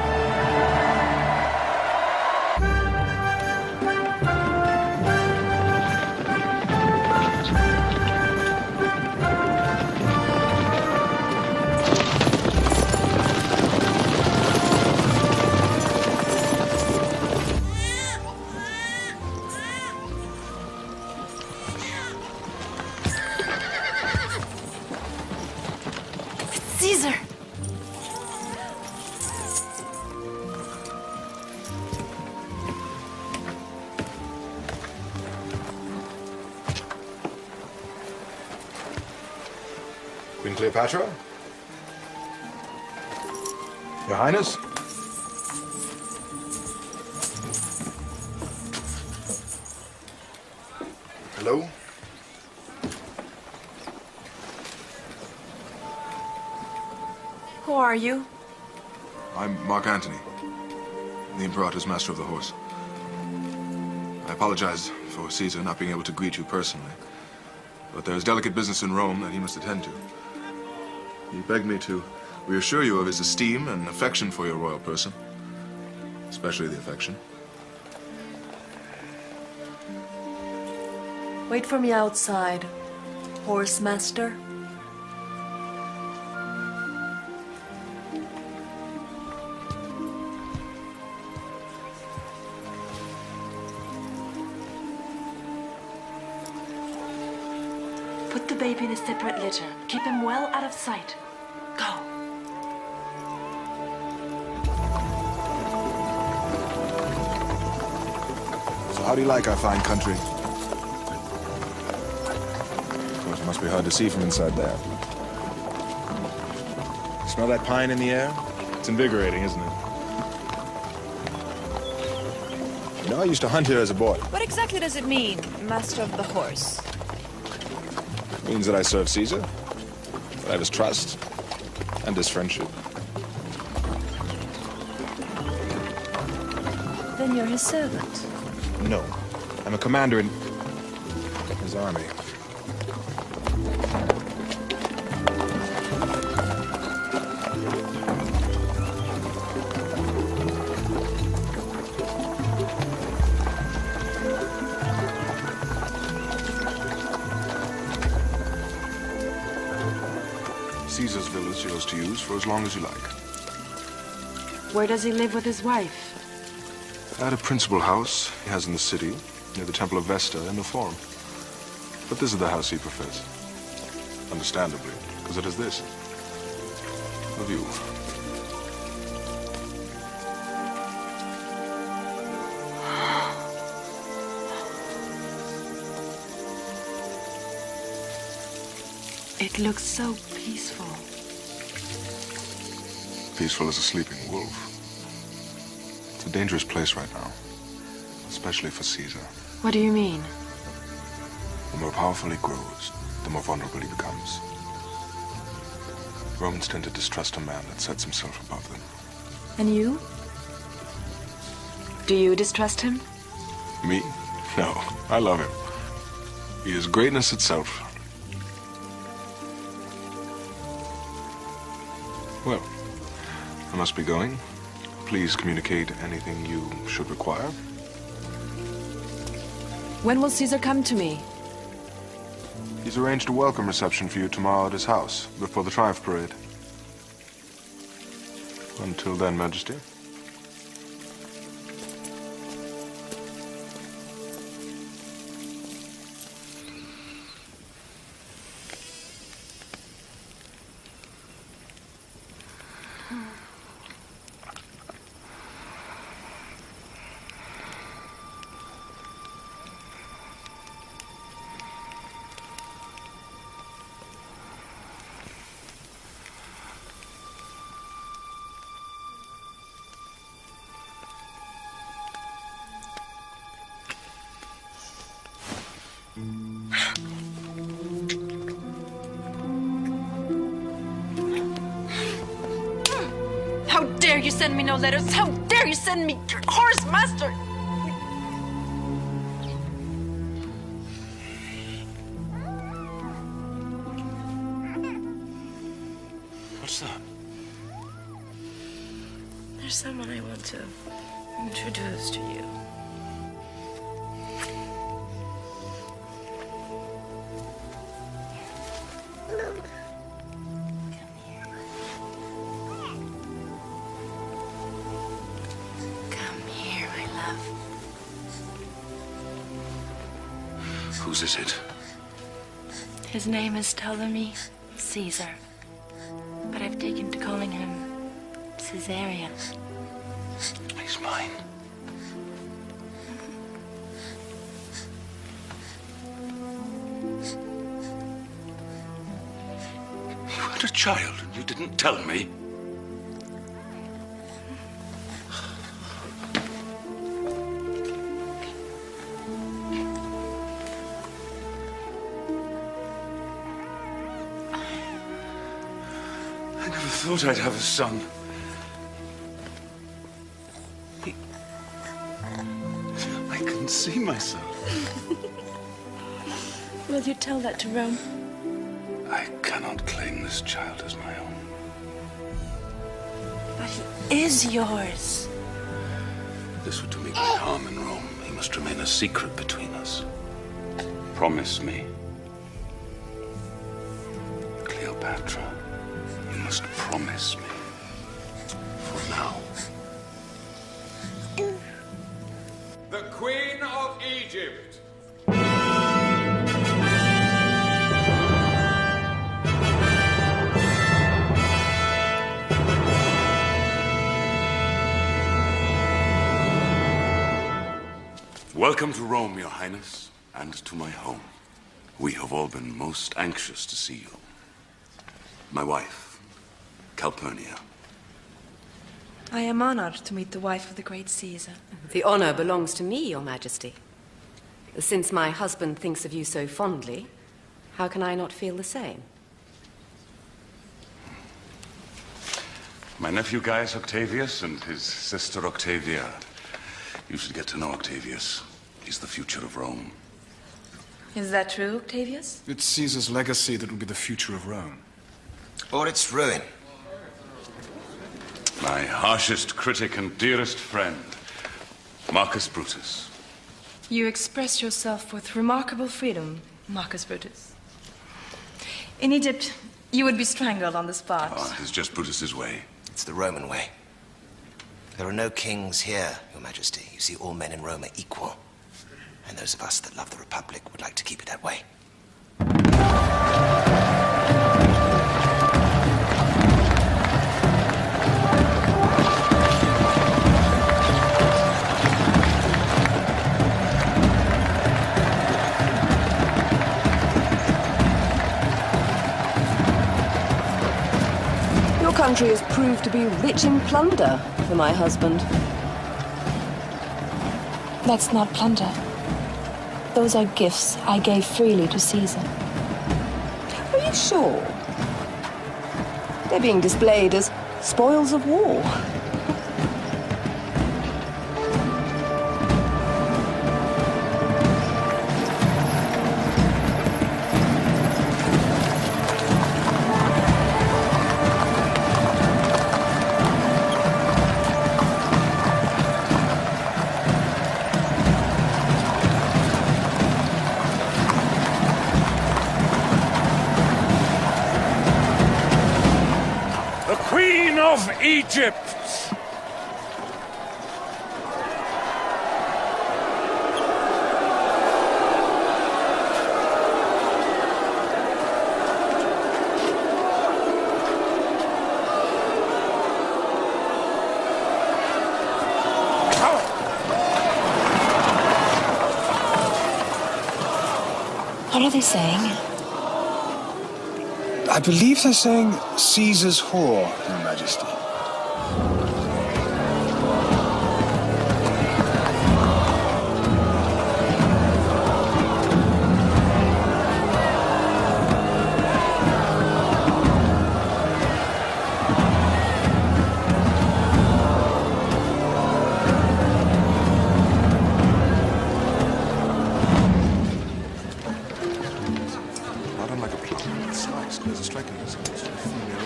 Queen Cleopatra? Your Highness? Hello? Who are you? I'm Mark Antony, the Imperator's Master of the Horse. I apologize for Caesar not being able to greet you personally, but there is delicate business in Rome that he must attend to. He begged me to reassure you of his esteem and affection for your royal person, especially the affection. Wait for me outside, horse master. Put the baby in a separate litter. Keep him well out of sight. Go. So how do you like our fine country? Of course, it must be hard to see from inside there. Smell that pine in the air? It's invigorating, isn't it? You know, I used to hunt here as a boy. What exactly does it mean, Master of the Horse? It means that I serve Caesar, that I have his trust, and his friendship. Then you're his servant. No, I'm a commander in his army. Caesar's villa is yours to use for as long as you like. Where does he live with his wife? At a principal house he has in the city, near the Temple of Vesta in the Forum. But this is the house he prefers. Understandably, because it is this. A view. It looks so peaceful. Peaceful as a sleeping wolf. It's a dangerous place right now, especially for Caesar. What do you mean? The more powerful he grows, the more vulnerable he becomes. Romans tend to distrust a man that sets himself above them. And you? Do you distrust him? Me? No, I love him. He is greatness itself. Well, I must be going. Please communicate anything you should require. When will Caesar come to me? He's arranged a welcome reception for you tomorrow at his house, before the Triumph Parade. Until then, Majesty. How dare you send me no letters? How dare you send me your horse master? What's that? There's someone I want to introduce to you. Whose is it? His name is Ptolemy Caesar, but I've taken to calling him Caesarion. He's mine. got a child and you didn't tell me? I never thought I'd have a son. I can see myself. Will you tell that to Rome? I cannot claim this child as my own. But he is yours. This would do me great harm in Rome. He must remain a secret between us. Promise me. Cleopatra, you must promise me. For now. The Queen of Egypt. Welcome to Rome, Your Highness, and to my home. We have all been most anxious to see you. My wife, Calpurnia. I am honored to meet the wife of the great Caesar. The honor belongs to me, Your Majesty. Since my husband thinks of you so fondly, how can I not feel the same? My nephew Gaius Octavius and his sister Octavia. You should get to know Octavius. He's the future of Rome. Is that true, Octavius? It's Caesar's legacy that will be the future of Rome. Or its ruin. My harshest critic and dearest friend, Marcus Brutus. You express yourself with remarkable freedom, Marcus Brutus. In Egypt, you would be strangled on the spot. Oh, it's just Brutus's way. It's the Roman way. There are no kings here, Your Majesty. You see, all men in Rome are equal. And those of us that love the Republic would like to keep it that way. Your country has proved to be rich in plunder for my husband. That's not plunder. Those are gifts I gave freely to Caesar. Are you sure? They're being displayed as spoils of war. Of Egypt! What are they saying? I believe they're saying Caesar's whore, Your Majesty. Not unlike a plum. It's nice. There's a striking resemblance to a female.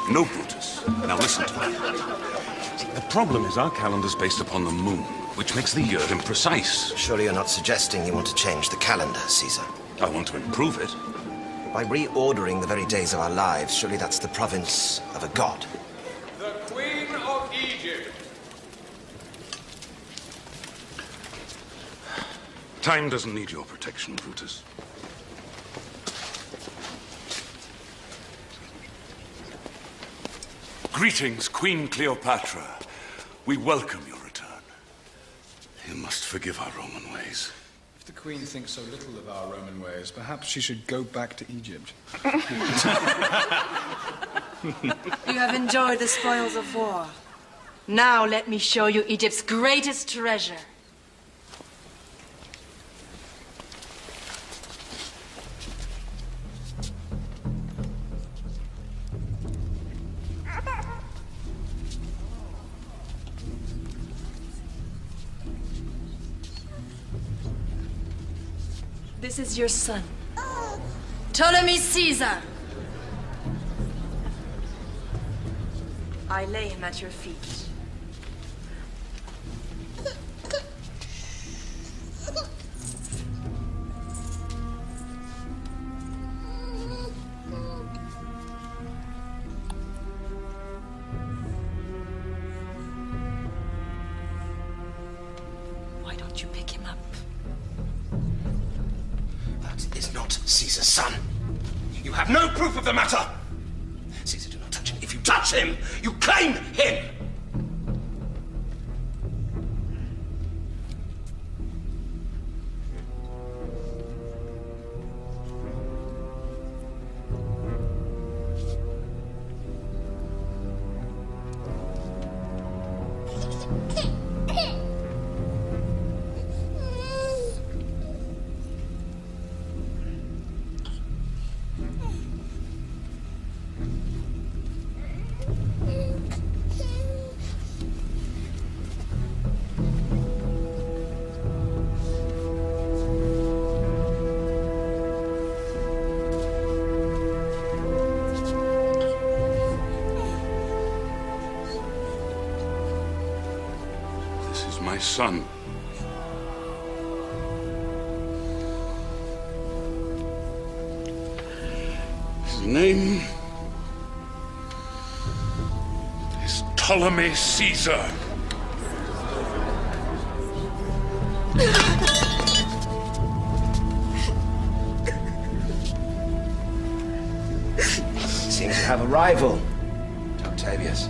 No, Brutus. Now listen to me. The problem is our calendar's based upon the moon, which makes the year imprecise. Surely you're not suggesting you want to change the calendar, Caesar? I want to improve it. By reordering the very days of our lives, surely that's the province of a god. The Queen of Egypt. Time doesn't need your protection, Brutus. Greetings, Queen Cleopatra. We welcome your return. You must forgive our Roman ways. the Queen thinks so little of our Roman ways, perhaps she should go back to Egypt. You have enjoyed the spoils of war. Now let me show you Egypt's greatest treasure. This is your son, Ptolemy Caesar. I lay him at your feet. Why don't you pick him up? That is not Caesar's son. You have no proof of the matter. Caesar, do not touch him. If you touch him, you claim him. My son. His name is Ptolemy Caesar. Seems to have a rival, Octavius.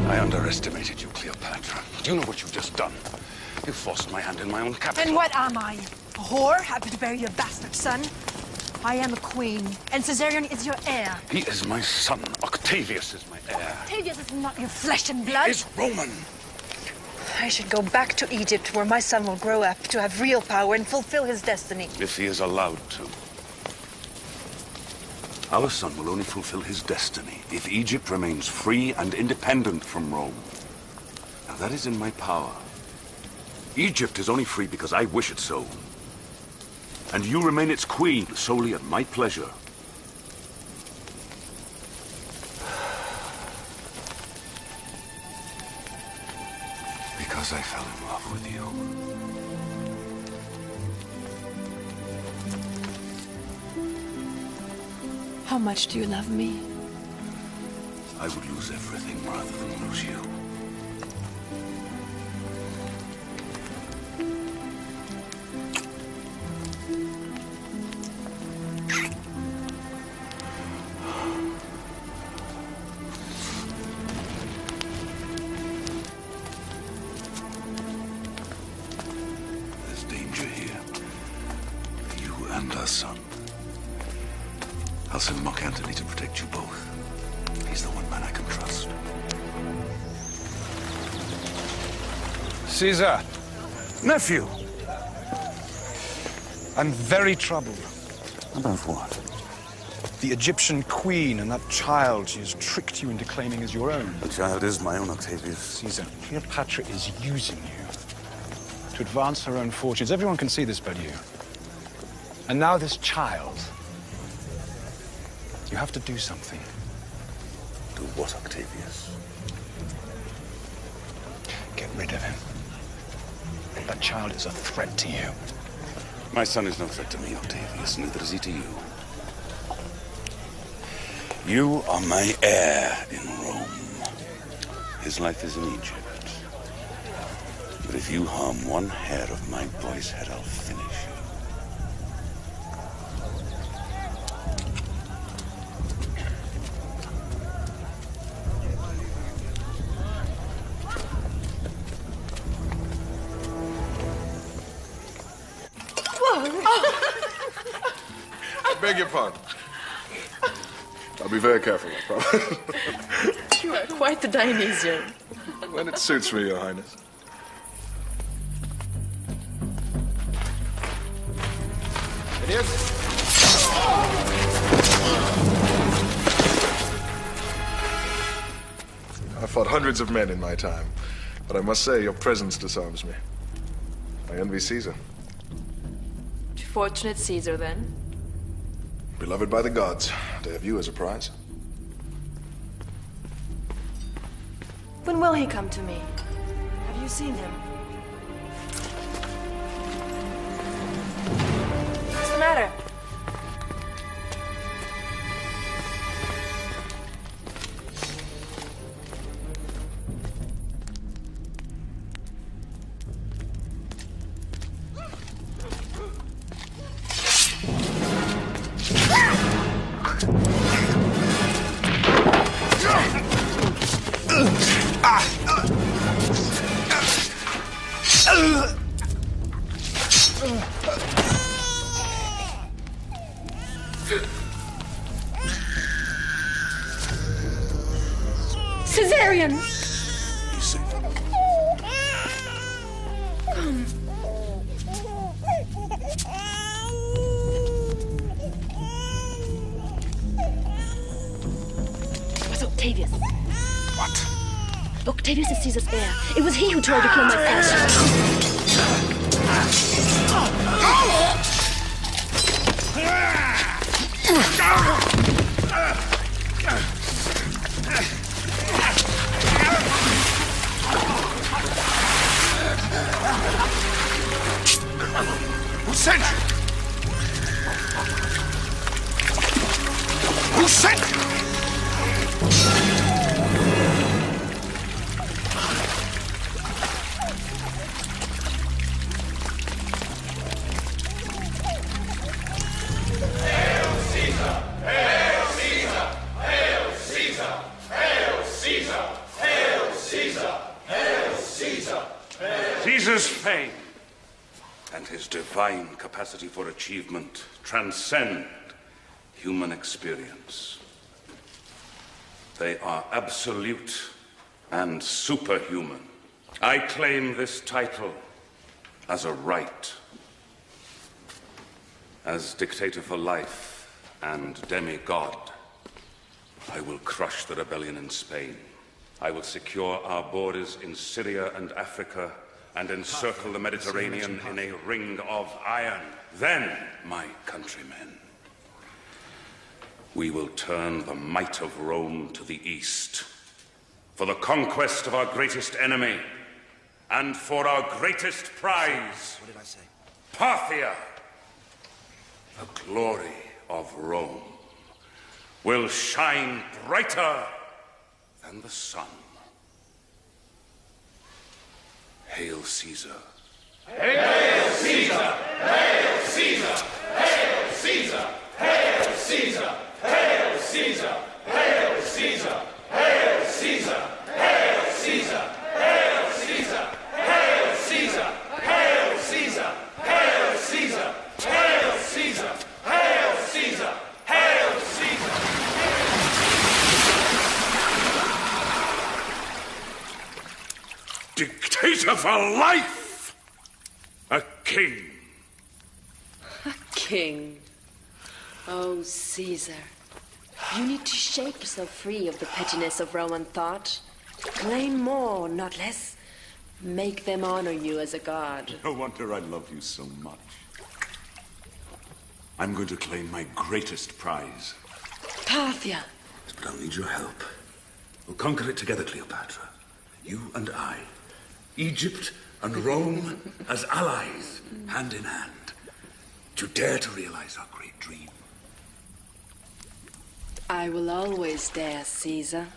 I underestimated you, Cleopatra. Do you know what you've just done? You forced my hand in my own capital. And what am I? A whore? Happy to bear your bastard son? I am a queen, and Caesarion is your heir. He is my son. Octavius is my heir. Octavius is not your flesh and blood. He is Roman. I should go back to Egypt, where my son will grow up to have real power and fulfill his destiny. If he is allowed to. Our son will only fulfill his destiny if Egypt remains free and independent from Rome. Now that is in my power. Egypt is only free because I wish it so. And you remain its queen solely at my pleasure. Because I fell in love with you. How much do you love me? I would lose everything rather than lose you. There's danger here. You and our son. I'll send Mark Antony to protect you both. He's the one man I can trust. Caesar! Nephew! I'm very troubled. About what? The Egyptian queen and that child she has tricked you into claiming as your own. The child is my own, Octavius. Caesar, Cleopatra is using you to advance her own fortunes. Everyone can see this but you. And now this child. You have to do something. Do what, Octavius? Get rid of him. That child is a threat to you. My son is no threat to me, Octavius. Neither is he to you. You are my heir in Rome. His life is in Egypt. But if you harm one hair of my boy's head, I'll finish you. I beg your pardon. I'll be very careful, I promise. You are quite the Dionysian. When it suits me, Your Highness. I've fought hundreds of men in my time, but I must say your presence disarms me. I envy Caesar. Fortunate Caesar, then. Beloved by the gods, to have you as a prize. When will he come to me? Have you seen him? What's the matter? Caesarion! Come. It was Octavius. What? Octavius is Caesar's heir. It was he who tried to kill my father. Who sent you? Who sent you? Caesar's fame and his divine capacity for achievement transcend human experience. They are absolute and superhuman. I claim this title as a right. As dictator for life and demigod, I will crush the rebellion in Spain. I will secure our borders in Syria and Africa and encircle the Mediterranean in a ring of iron. Then, my countrymen, we will turn the might of Rome to the east for the conquest of our greatest enemy and for our greatest prize. What did I say? Parthia, the glory of Rome, will shine brighter than the sun. Hail Caesar. Hail Caesar! Hail Caesar! Hail Caesar! Hail Caesar! Hail Caesar! Hail Caesar! Hail Caesar! Hail Caesar! Hail Caesar! Hail Caesar! Hail Caesar! Hail Caesar! Hail Caesar! Hail Caesar! Hail Caesar! Dictator for life! A king! A king. Oh, Caesar. You need to shake yourself free of the pettiness of Roman thought. Claim more, not less. Make them honor you as a god. No wonder I love you so much. I'm going to claim my greatest prize. Parthia. But I'll need your help. We'll conquer it together, Cleopatra. You and I. Egypt and Rome as allies, hand in hand. Do you dare to realize our great dream? I will always dare, Caesar.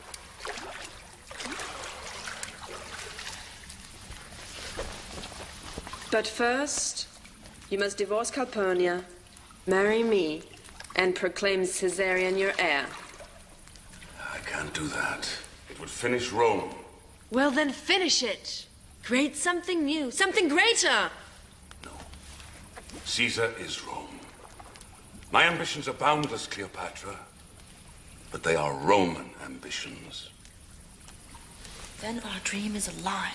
But first, you must divorce Calpurnia, marry me, and proclaim Caesarion your heir. I can't do that. It would finish Rome. Well, then finish it. Create something new, something greater. Caesar is Rome. My ambitions are boundless, Cleopatra, but they are Roman ambitions. Then our dream is a lie.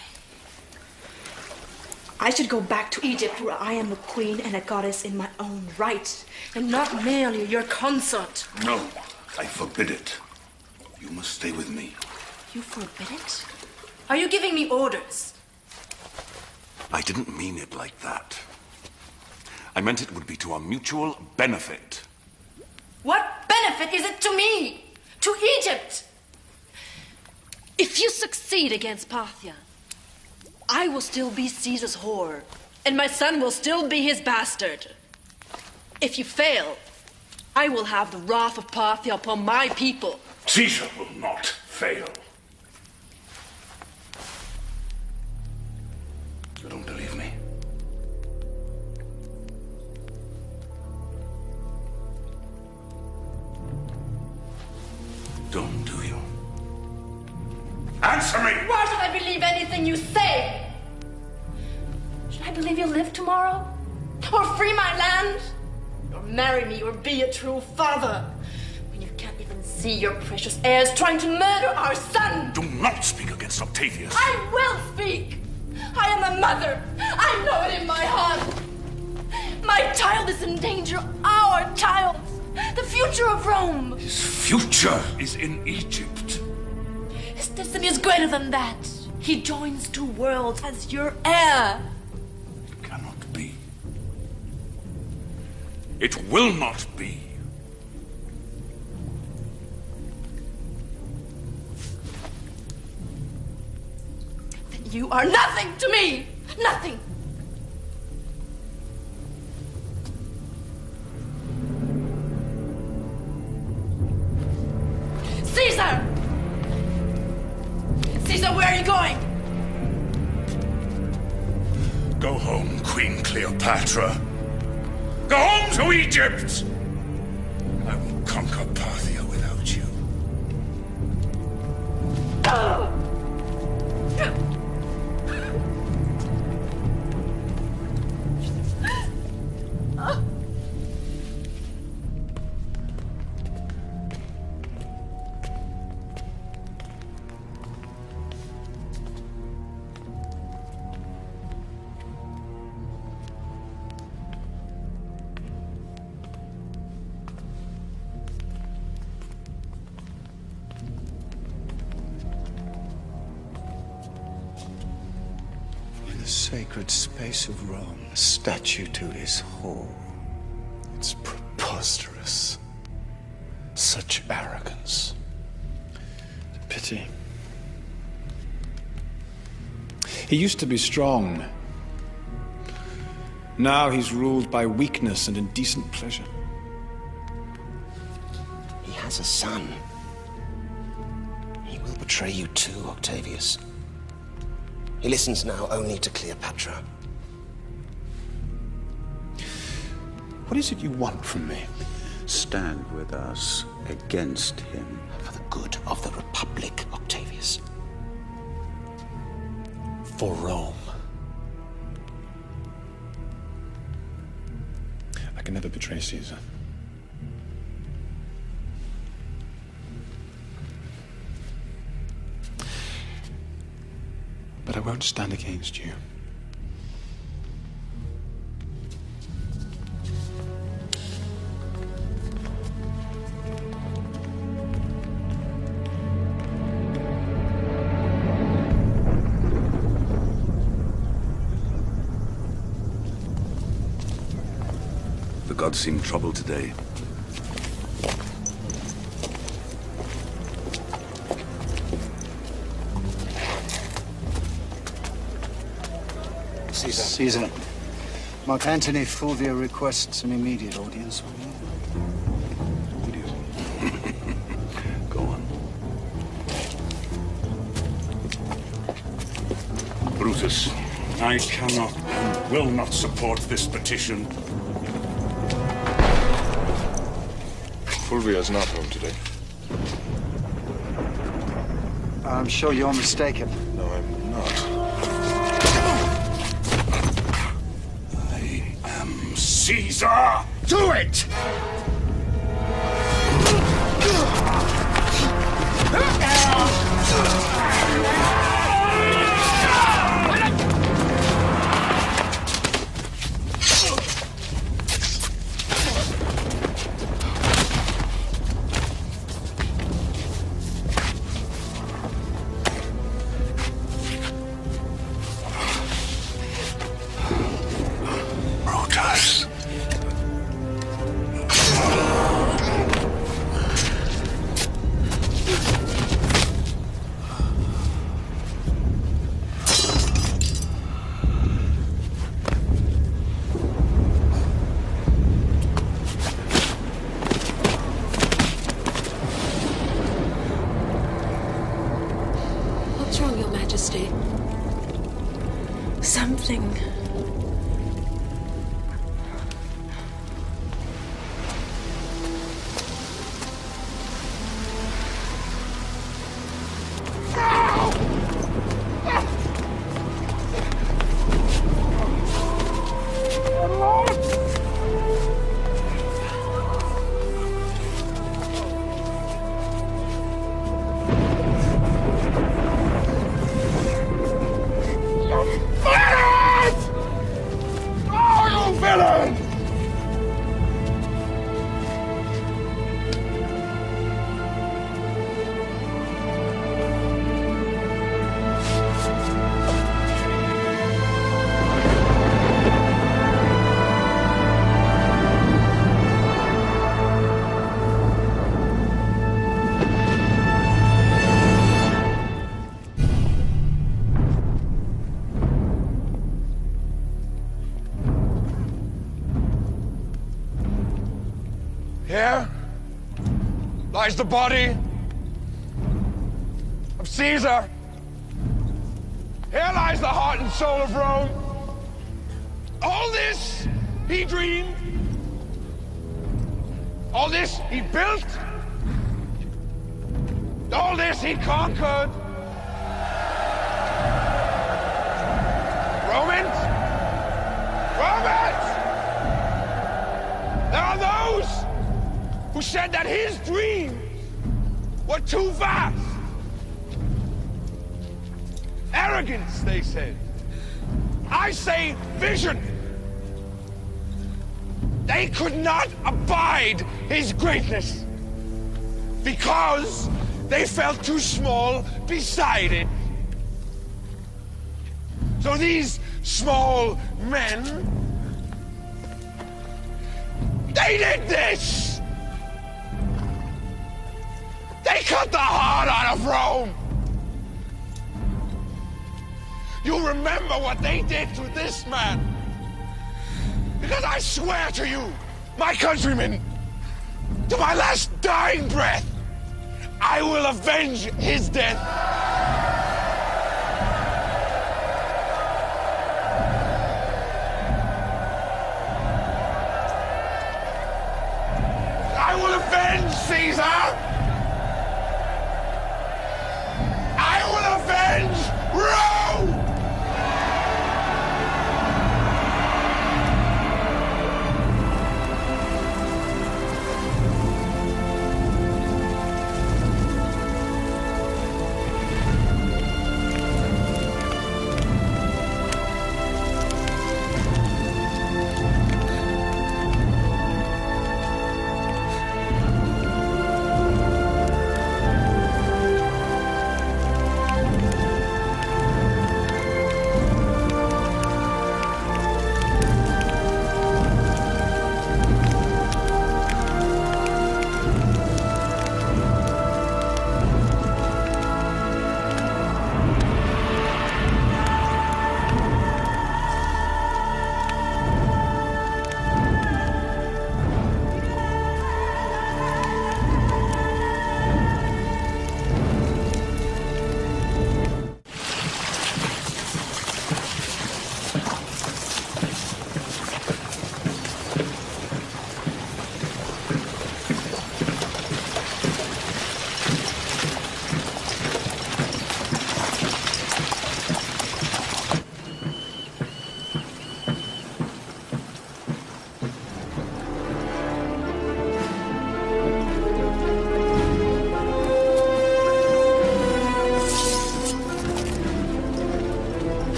I should go back to Egypt, where I am a queen and a goddess in my own right, and not merely your consort. No, I forbid it. You must stay with me. You forbid it? Are you giving me orders? I didn't mean it like that. I meant it would be to our mutual benefit. What benefit is it to me? To Egypt? If you succeed against Parthia, I will still be Caesar's whore, and my son will still be his bastard. If you fail, I will have the wrath of Parthia upon my people. Caesar will not fail. You don't believe me? Don't, do you? Answer me! Why should I believe anything you say? Should I believe you'll live tomorrow? Or free my land? Or marry me or be a true father? When you can't even see your precious heirs trying to murder our son! Do not speak against Octavius. I will speak! I am a mother! I know it in my heart! My child is in danger, our child! The future of Rome! His future is in Egypt. His destiny is greater than that. He joins two worlds as your heir. It cannot be. It will not be. You are nothing to me! Nothing! Caesar! Caesar, where are you going? Go home, Queen Cleopatra. Go home to Egypt! I will conquer Parthia without you. Sacred space of Rome, a statue to his whore. It's preposterous. Such arrogance. It's a pity. He used to be strong. Now he's ruled by weakness and indecent pleasure. He has a son. He will betray you too, Octavius. He listens now only to Cleopatra. What is it you want from me? Stand with us against him. For the good of the Republic, Octavius. For Rome. I can never betray Caesar. But I won't stand against you. The gods seem troubled today. Caesar. Mark Antony Fulvia requests an immediate audience with you. Go on. Brutus, I cannot and will not support this petition. Fulvia's not home today. I'm sure you're mistaken. No, I'm not. Caesar! Do it! Brutus. What's wrong, Your Majesty? Something. Here lies the body of Caesar. Here lies the heart and soul of Rome. All this he dreamed. All this he built. All this he conquered. Romans! Romans! There are those who said that his dreams were too vast. Arrogance, they said. I say vision. They could not abide his greatness because they felt too small beside it. So these small men, they did this. They cut the heart out of Rome. You remember what they did to this man. Because I swear to you, my countrymen, to my last dying breath, I will avenge his death. I will avenge Caesar. I will avenge Rome!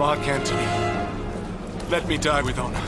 Mark Antony, let me die with honor.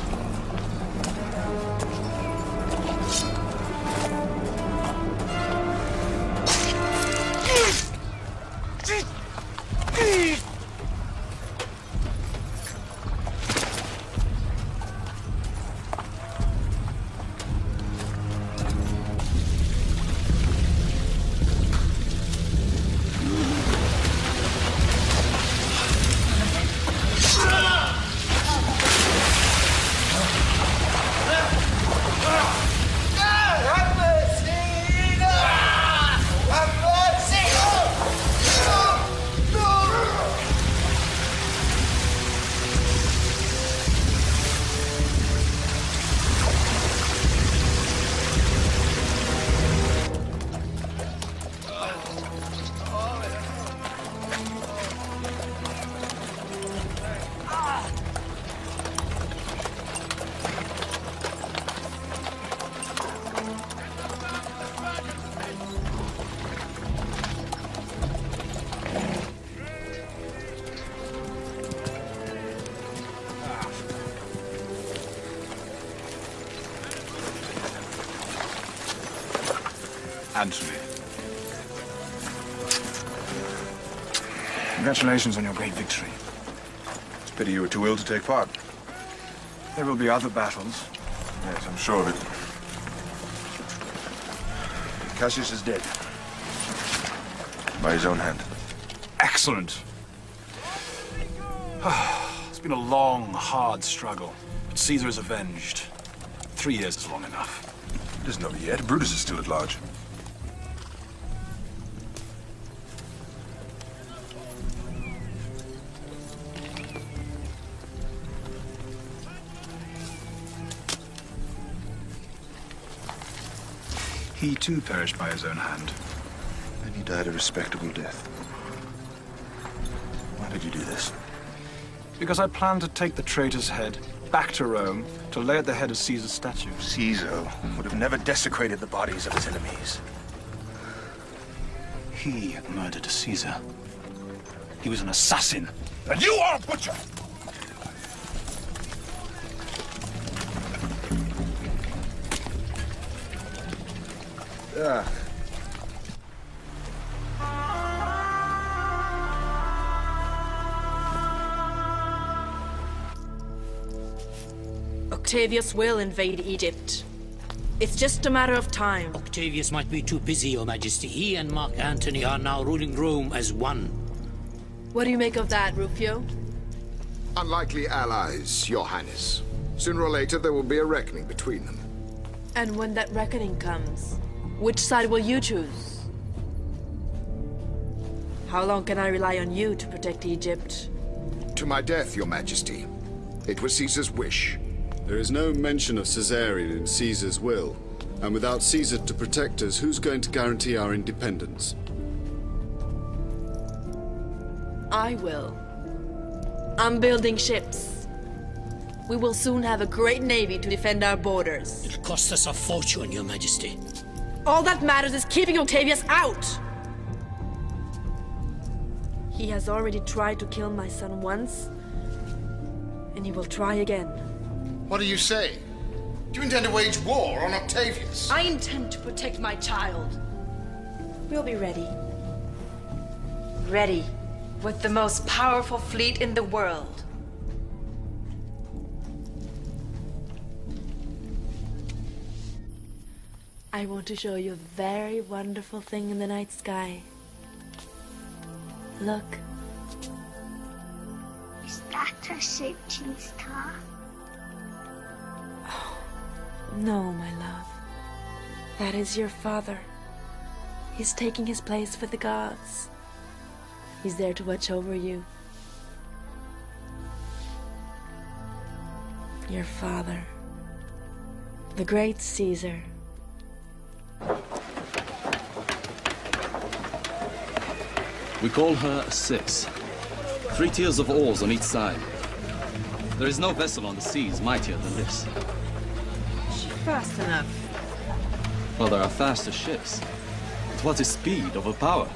Antony. Congratulations on your great victory. It's a pity you were too ill to take part. There will be other battles. Yes, I'm sure of it. Cassius is dead. By his own hand. Excellent. It's been a long, hard struggle, but Caesar is avenged. 3 years is long enough. It isn't over yet. Brutus is still at large. He too perished by his own hand. And he died a respectable death. Why did you do this? Because I planned to take the traitor's head back to Rome to lay at the head of Caesar's statue. Caesar would have never desecrated the bodies of his enemies. He murdered Caesar. He was an assassin. And you are a butcher! Yeah. Octavius will invade Egypt. It's just a matter of time. Octavius might be too busy, Your Majesty. He and Mark Antony are now ruling Rome as one. What do you make of that, Rufio? Unlikely allies, Your Highness. Sooner or later, there will be a reckoning between them. And when that reckoning comes, which side will you choose? How long can I rely on you to protect Egypt? To my death, Your Majesty. It was Caesar's wish. There is no mention of Caesarion in Caesar's will. And without Caesar to protect us, who's going to guarantee our independence? I will. I'm building ships. We will soon have a great navy to defend our borders. It'll cost us a fortune, Your Majesty. All that matters is keeping Octavius out! He has already tried to kill my son once, and he will try again. What are you saying? Do you intend to wage war on Octavius? I intend to protect my child. We'll be ready. Ready, with the most powerful fleet in the world. I want to show you a very wonderful thing in the night sky. Look. Is that a shooting star? Oh, no, my love. That is your father. He's taking his place with the gods. He's there to watch over you. Your father. The great Caesar. We call her a Six. 3 tiers of oars on each side. There is no vessel on the seas mightier than this. Is she fast enough? Well, there are faster ships. But what is speed over power?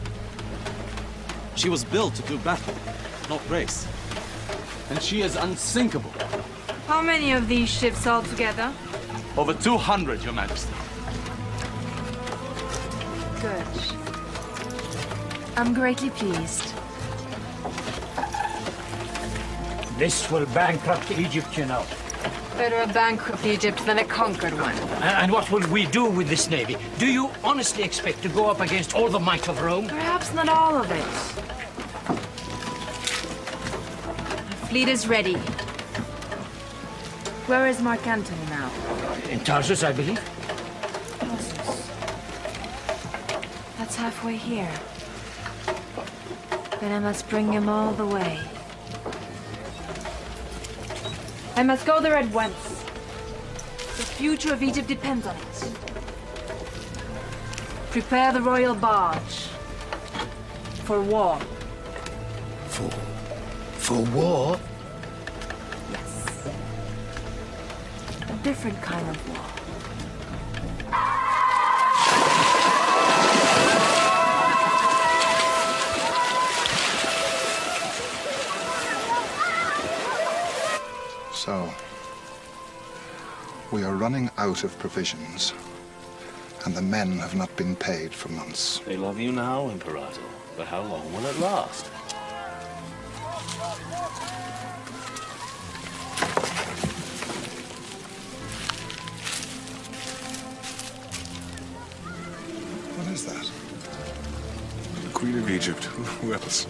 She was built to do battle, not race. and she is unsinkable. How many of these ships altogether? Over 200, Your Majesty. Good. I'm greatly pleased. This will bankrupt Egypt, you know. Better a bankrupt Egypt than a conquered one. And what will we do with this navy? Do you honestly expect to go up against all the might of Rome? Perhaps not all of it. The fleet is ready. Where is Mark Antony now? In Tarsus, I believe. That's halfway here. Then I must bring him all the way. I must go there at once. The future of Egypt depends on it. Prepare the royal barge. For war. For war? Yes. A different kind of war. So, we are running out of provisions, and the men have not been paid for months. They love you now, Imperator, but how long will it last? What is that? The Queen of Egypt. Who else?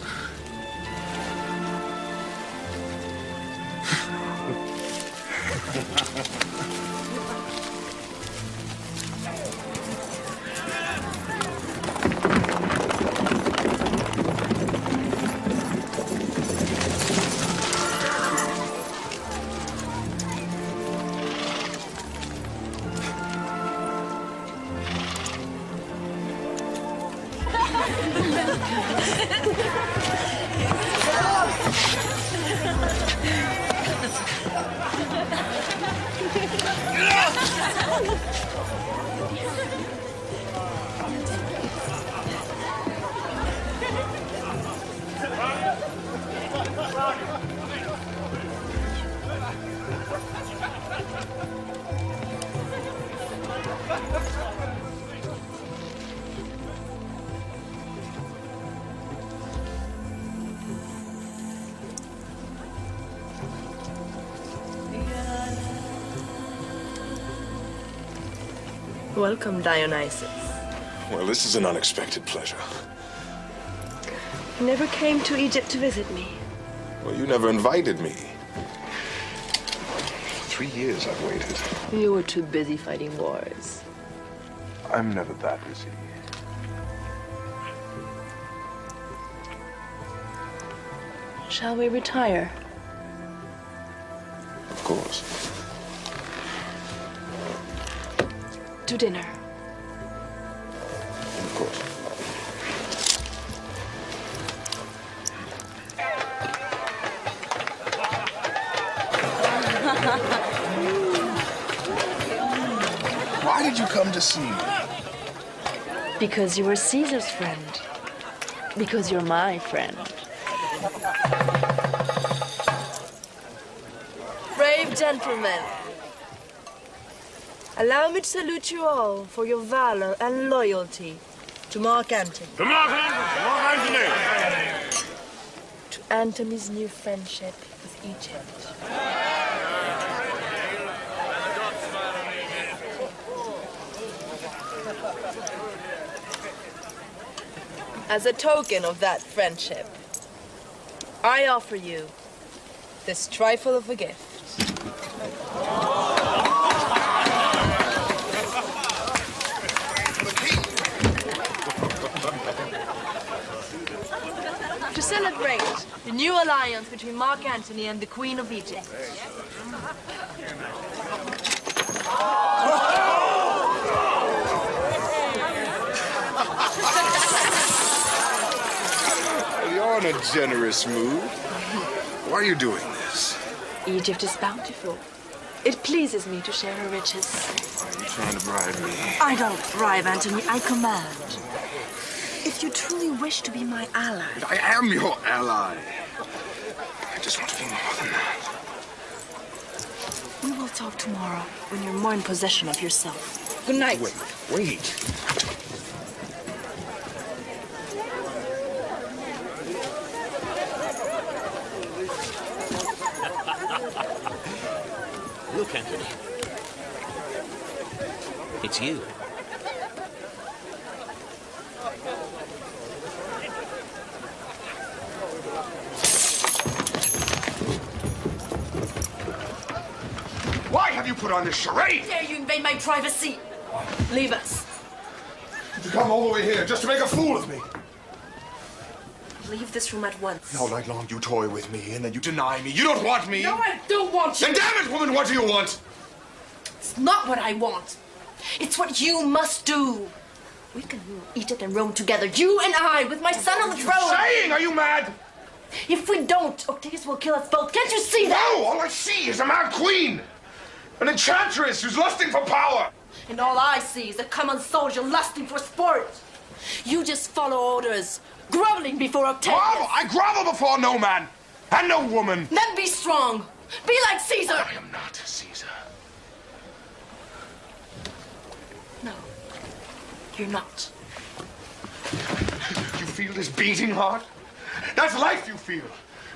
Welcome, Dionysus. Well, this is an unexpected pleasure. You never came to Egypt to visit me. Well, you never invited me. 3 years I've waited. You were too busy fighting wars. I'm never that busy. Shall we retire? Of course. To dinner. Of course. Why did you come to see me? Because you were Caesar's friend. Because you're my friend. Brave gentlemen, allow me to salute you all for your valor and loyalty to Mark Antony. To Mark Antony! Mark Antony! To Antony's new friendship with Egypt. As a token of that friendship, I offer you this trifle of a gift. To celebrate the new alliance between Mark Antony and the Queen of Egypt. You're in a generous mood. Why are you doing this? Egypt is bountiful. It pleases me to share her riches. Are you trying to bribe me? I don't bribe, Antony. I command. If you truly wish to be my ally... I am your ally. just want to be more than that. We will talk tomorrow when you're more in possession of yourself. Good night. Wait. Look, Anthony. It's you. Why have you put on this charade? Dare you invade my privacy? Leave us. To come all the way here just to make a fool of me. Leave this room at once. All night long you toy with me, and then you deny me. You don't want me. No, I don't want you. Then damn it, woman, what do you want? It's not what I want. It's what you must do. We can rule Egypt and Rome together, you and I, with my son on the throne. What are you saying? Are you mad? If we don't, Octavius will kill us both. Can't you see that? No, all I see is a mad queen. An enchantress who's lusting for power. And all I see is a common soldier lusting for sport. You just follow orders, groveling before Octavius. Grovel? I grovel before no man and no woman. Then be strong. Be like Caesar. I am not Caesar. No, you're not. You feel this beating heart? That's life you feel.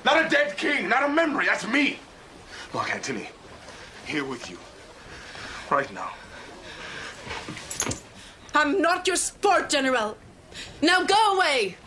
Not a dead king, not a memory. That's me. Mark Antony, here with you. Right now. I'm not your sport general. Now go away.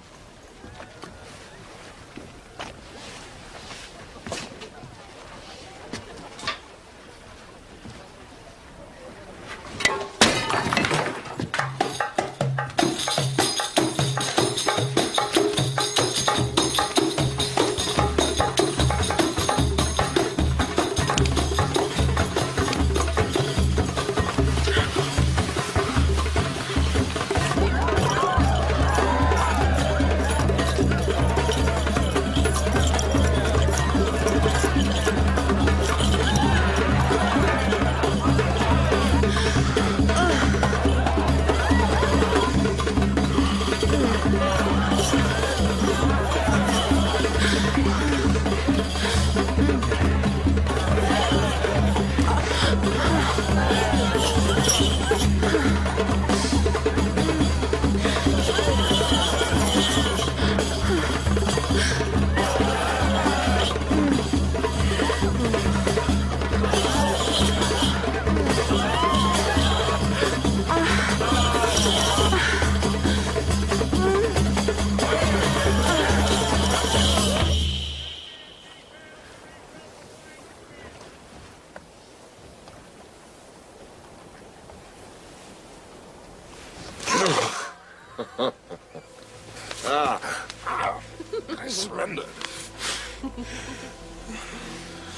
I surrendered.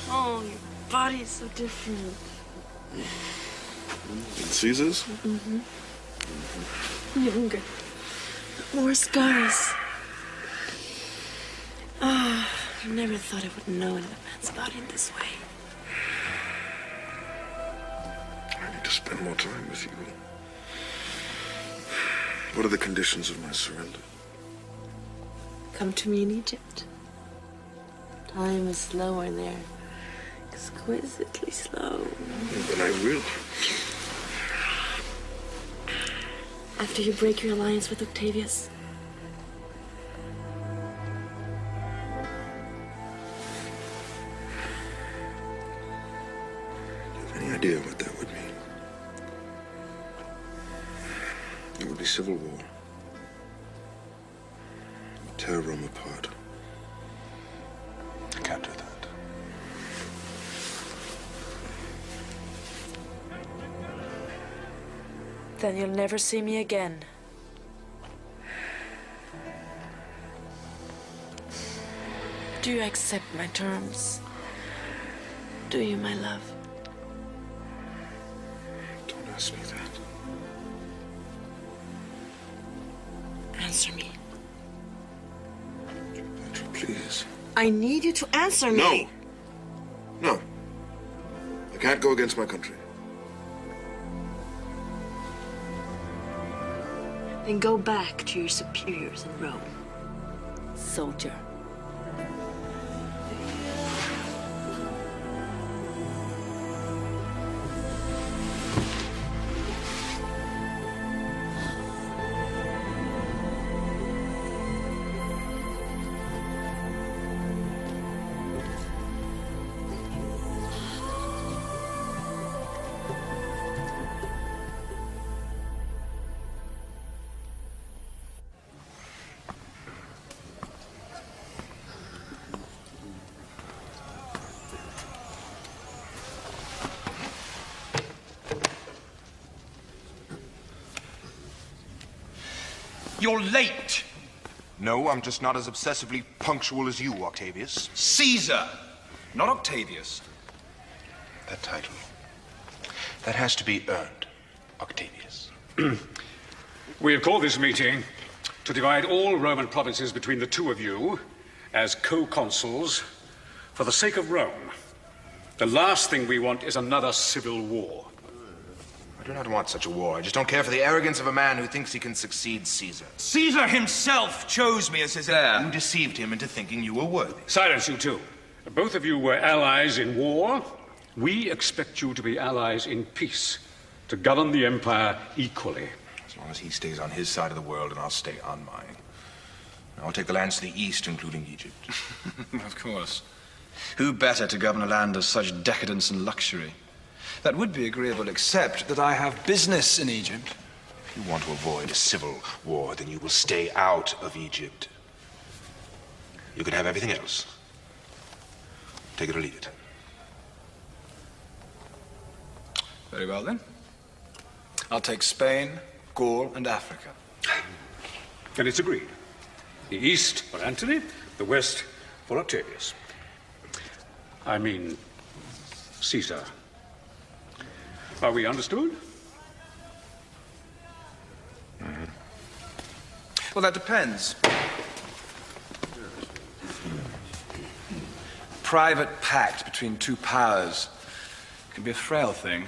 Oh, your body is so different. And Caesar's? Mm-hmm. Younger. More scars. Ah, I never thought I would know another man's body in this way. I need to spend more time with you. What are the conditions of my surrender? Come to me in Egypt. Time is slower there. Exquisitely slow. Then I will. After you break your alliance with Octavius. Do you have any idea what that would mean? It would be civil war. Tear Rome apart. I can't do that. Then you'll never see me again. Do you accept my terms? Do you, my love? Don't ask me that. Answer me. Cleopatra, please. I need you to answer me. No. No. I can't go against my country. Then go back to your superiors in Rome. Soldier. You're late. No, I'm just not as obsessively punctual as you, Octavius. Caesar, not Octavius. That title, that has to be earned, Octavius. We have called this meeting to divide all Roman provinces between the two of you as co-consuls for the sake of Rome. The last thing we want is another civil war. I do not want such a war. I just don't care for the arrogance of a man who thinks he can succeed Caesar. Caesar himself chose me as his heir. You deceived him into thinking you were worthy. Silence, you two. Both of you were allies in war. We expect you to be allies in peace, to govern the empire equally. As long as he stays on his side of the world and I'll stay on mine. I'll take the lands to the east, including Egypt. Of course. Who better to govern a land of such decadence and luxury? That would be agreeable, except that I have business in Egypt. If you want to avoid a civil war, then you will stay out of Egypt. You can have everything else. Take it or leave it. Very well, then. I'll take Spain, Gaul, and Africa. And it's agreed. The east for Antony, the west for Octavius. I mean, Caesar. Are we understood? Mm-hmm. Well, that depends. Private pact between two powers can be a frail thing.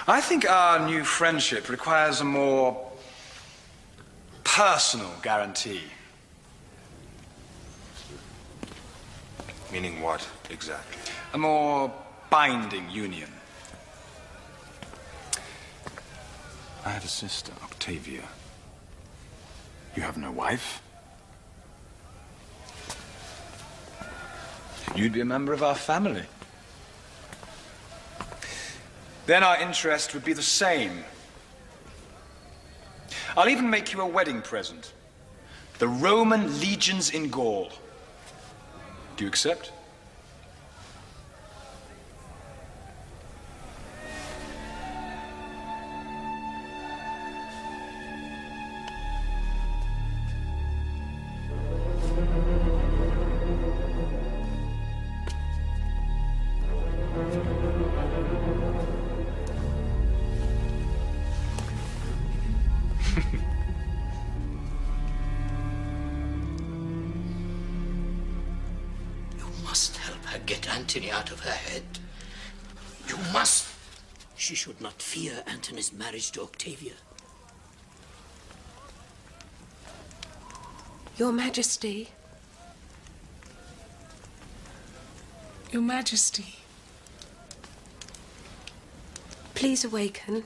I think our new friendship requires a more personal guarantee. Meaning what, exactly? A more binding union. I have a sister, Octavia. You have no wife? You'd be a member of our family. Then our interest would be the same. I'll even make you a wedding present. The Roman legions in Gaul. Do you accept? Antony out of her head. You must. She should not fear Antony's marriage to Octavia. Your Majesty. Your Majesty. Please awaken.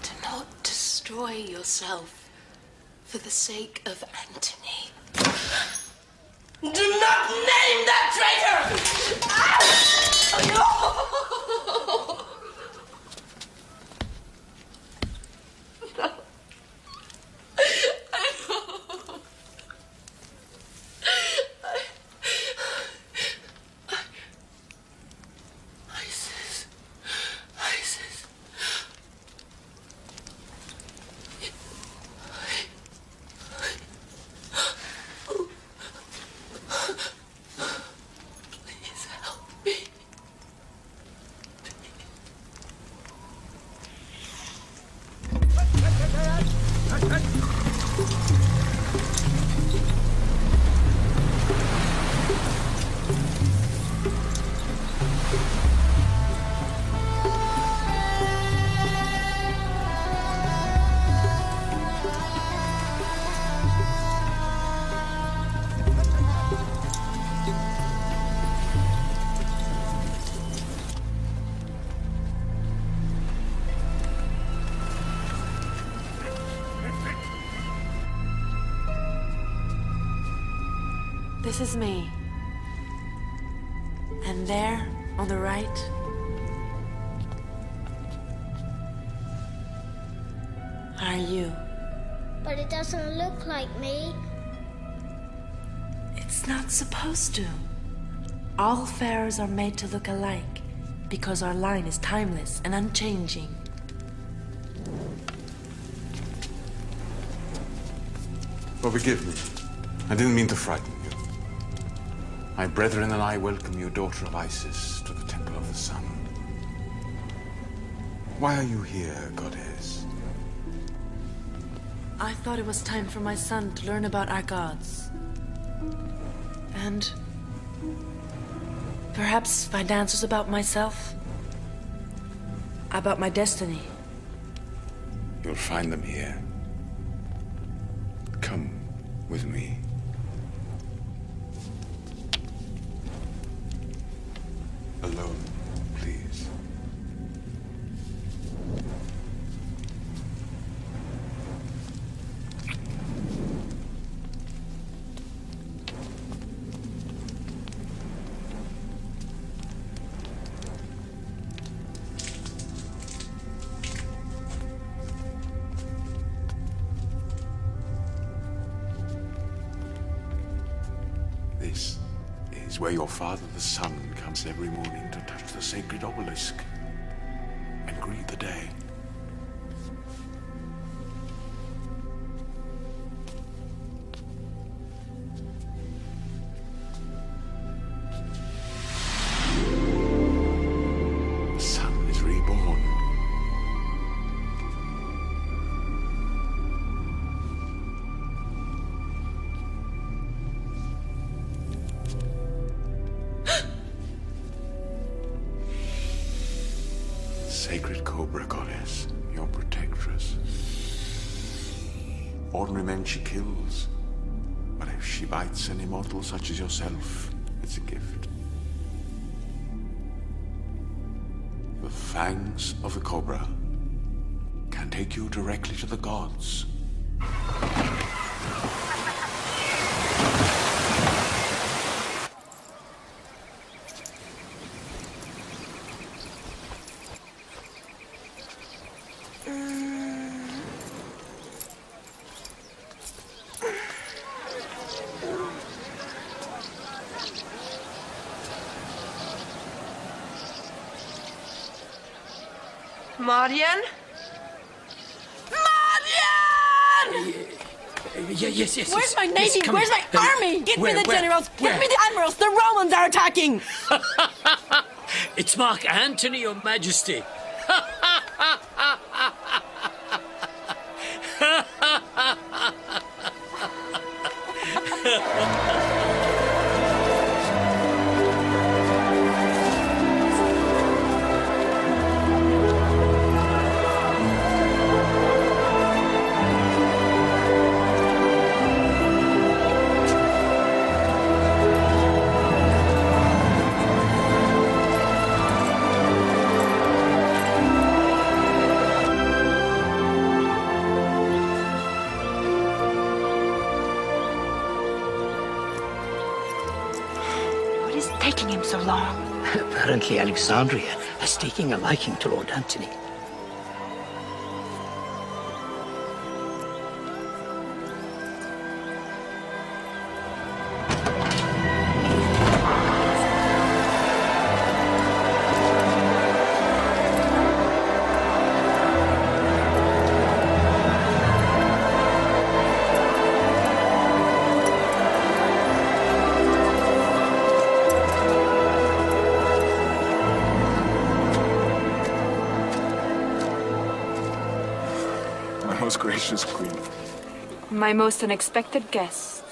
Do not destroy yourself for the sake of Antony. Do not name that traitor! Ah! This is me. And there, on the right, are you. But it doesn't look like me. It's not supposed to. All pharaohs are made to look alike. because our line is timeless and unchanging. Well, forgive me. I didn't mean to frighten you. My brethren and I welcome you, daughter of Isis, to the Temple of the Sun. Why are you here, goddess? I thought it was time for my son to learn about our gods. And perhaps find answers about myself. About my destiny. You'll find them here. Come with me. Alone, please. This is where your father, the sun, comes every morning to touch the sacred obelisk and greet the day. The sun is reborn. Sacred Cobra Goddess, your protectress. Ordinary men she kills, but if she bites an immortal such as yourself, it's a gift. The fangs of the Cobra can take you directly to the gods. Marian? Yes. Where's my Yes, navy? come Where's in. my army? Get me the Where? generals! Where? Get me the admirals! The Romans are attacking! It's Mark Antony, Your Majesty. What is taking him so long? Apparently Alexandria has taken a liking to Lord Antony. My most gracious queen. My most unexpected guest.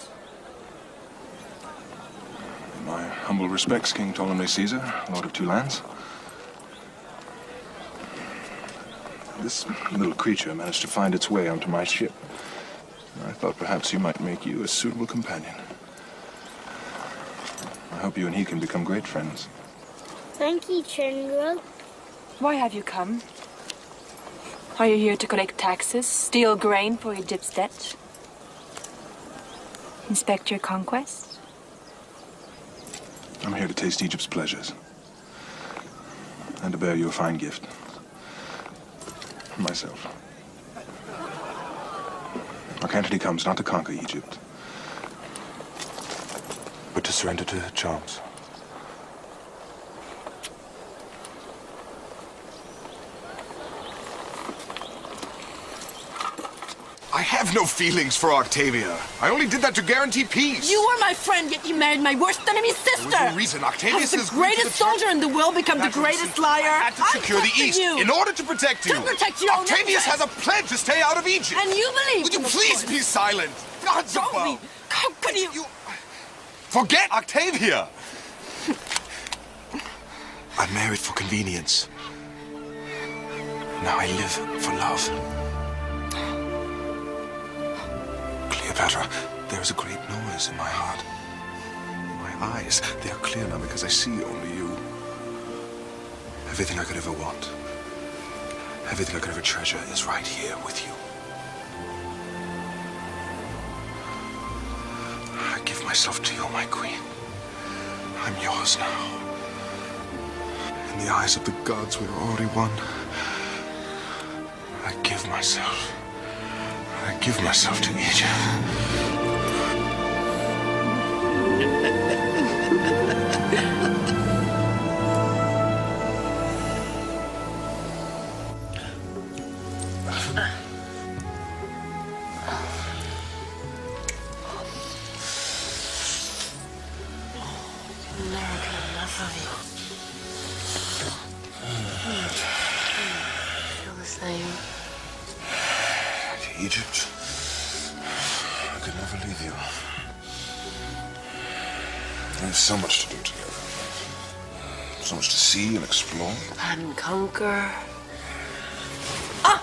My humble respects, King Ptolemy Caesar, Lord of Two Lands. This little creature managed to find its way onto my ship. I thought perhaps he might make you a suitable companion. I hope you and he can become great friends. Thank you, General. Why have you come? Are you here to collect taxes, steal grain for Egypt's debt? Inspect your conquest? I'm here to taste Egypt's pleasures. And to bear you a fine gift. Myself. Mark Antony comes not to conquer Egypt, but to surrender to her charms. I have no feelings for Octavia. I only did that to guarantee peace. You were my friend, yet you married my worst enemy's sister. There was no reason. Octavius Has is the greatest soldier in the world become the greatest liar? I had to secure the East you. in order to protect you. To protect your own Octavius has interests. a pledge to stay out of Egypt. And you believe Would you him, of please course. be silent? Gods Don't above. be. How could you? Forget Octavia. I married for convenience. Now I live for love. Cleopatra, there is a great noise in my heart. My eyes, they are clear now because I see only you. Everything I could ever want, everything I could ever treasure is right here with you. I give myself to you, my queen. I'm yours now. In the eyes of the gods, we are already one. I give myself to Egypt. Egypt. I could never leave you. We have so much to do together. So much to see and explore. And conquer. I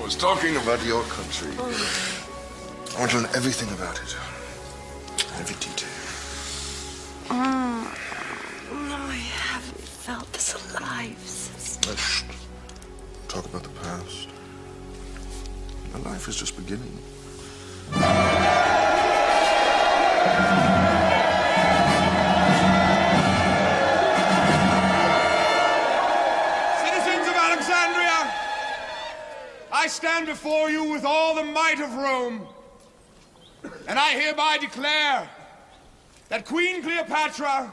was talking about your country. I want to learn everything about it. Every detail. No, I haven't felt this alive since. Let's talk about the past. My life is just beginning. Citizens of Alexandria, I stand before you with all the might of Rome, and I hereby declare that Queen Cleopatra,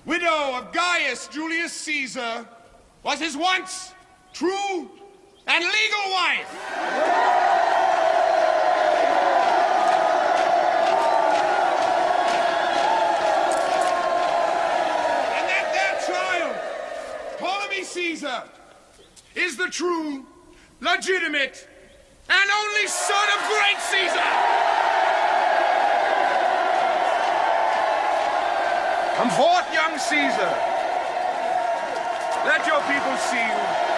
widow of Gaius Julius Caesar, was his once true and legal wife. And that their child, Ptolemy Caesar, is the true, legitimate, and only son of great Caesar. Come forth, young Caesar. Let your people see you.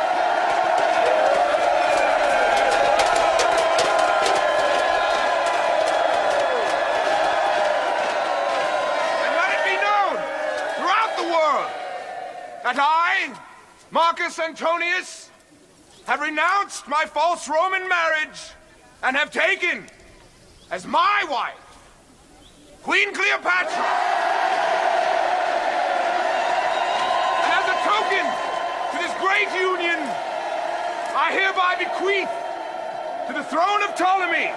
That I, Marcus Antonius, have renounced my false Roman marriage and have taken as my wife, Queen Cleopatra. And as a token to this great union, I hereby bequeath to the throne of Ptolemy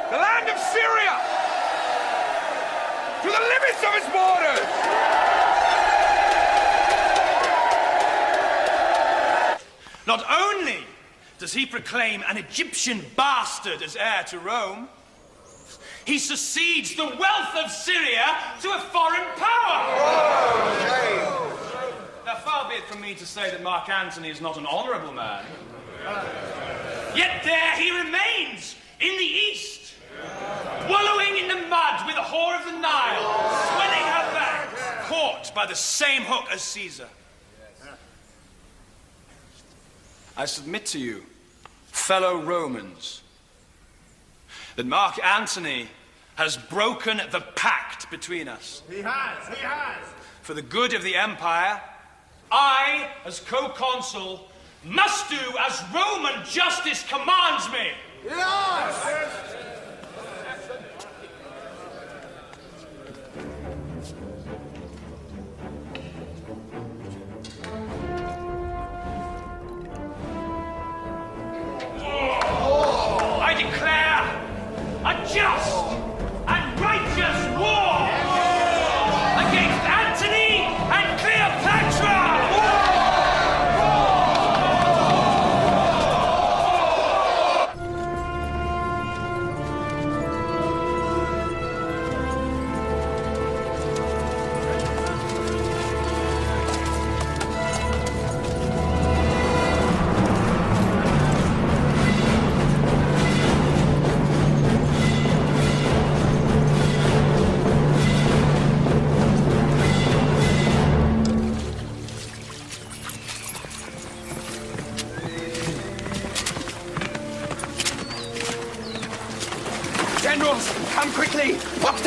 the land of Syria to the limits of its borders. Not only does he proclaim an Egyptian bastard as heir to Rome, he succeeds the wealth of Syria to a foreign power. Now, far be it from me to say that Mark Antony is not an honorable man. Yet there he remains in the East, wallowing in the mud with the whore of the Nile, swelling her back, caught by the same hook as Caesar. I submit to you, fellow Romans, that Mark Antony has broken the pact between us. He has. For the good of the empire, I, as co-consul, must do as Roman justice commands me. Yes! I declare a just and righteous war against Antony and Cleopatra!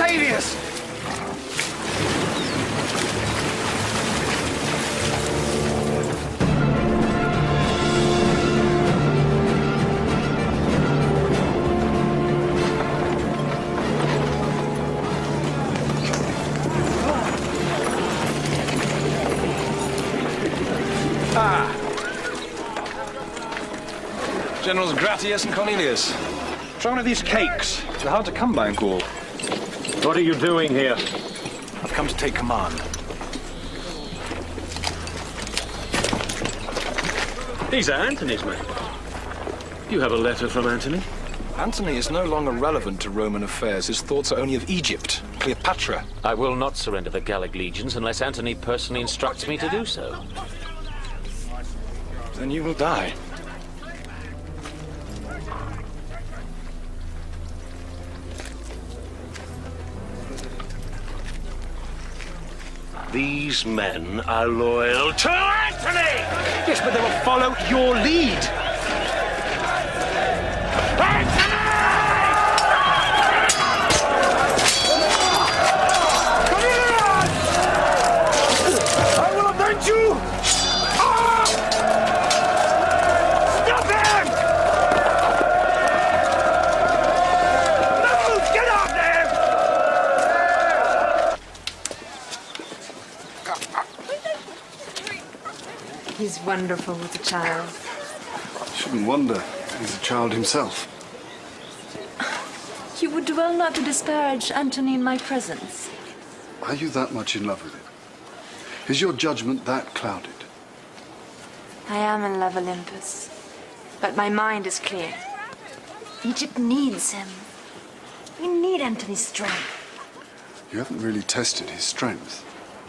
Octavius! Generals Gratius and Cornelius. Try one of these cakes. They're hard to come by in Gaul. What are you doing here? I've come to take command. These are Antony's men. You have a letter from Antony? Antony is no longer relevant to Roman affairs. His thoughts are only of Egypt, Cleopatra. I will not surrender the Gallic legions unless Antony personally instructs me to do so. Then you will die. These men are loyal to Antony! Yes, but they will follow your lead. I will avenge you! Stop him! No! Get out there! He's wonderful with a child. Shouldn't wonder. He's a child himself. You would do well not to disparage Antony in my presence. Are you that much in love with him? Is your judgment that clouded? I am in love, Olympus. But my mind is clear. Egypt needs him. We need Antony's strength. You haven't really tested his strength,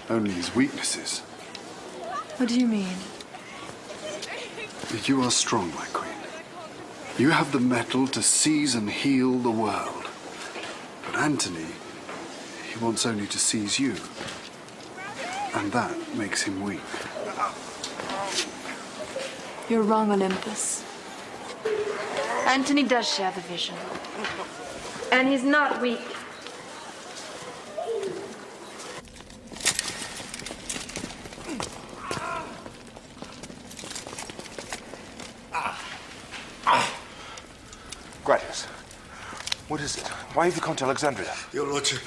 only his weaknesses. What do you mean? You are strong, my queen. You have the mettle to seize and heal the world. But Antony, he wants only to seize you. And that makes him weak. You're wrong, Olympus. Antony does share the vision. And he's not weak. Gratius, what is it? Why have you come to Alexandria? Your Lordship,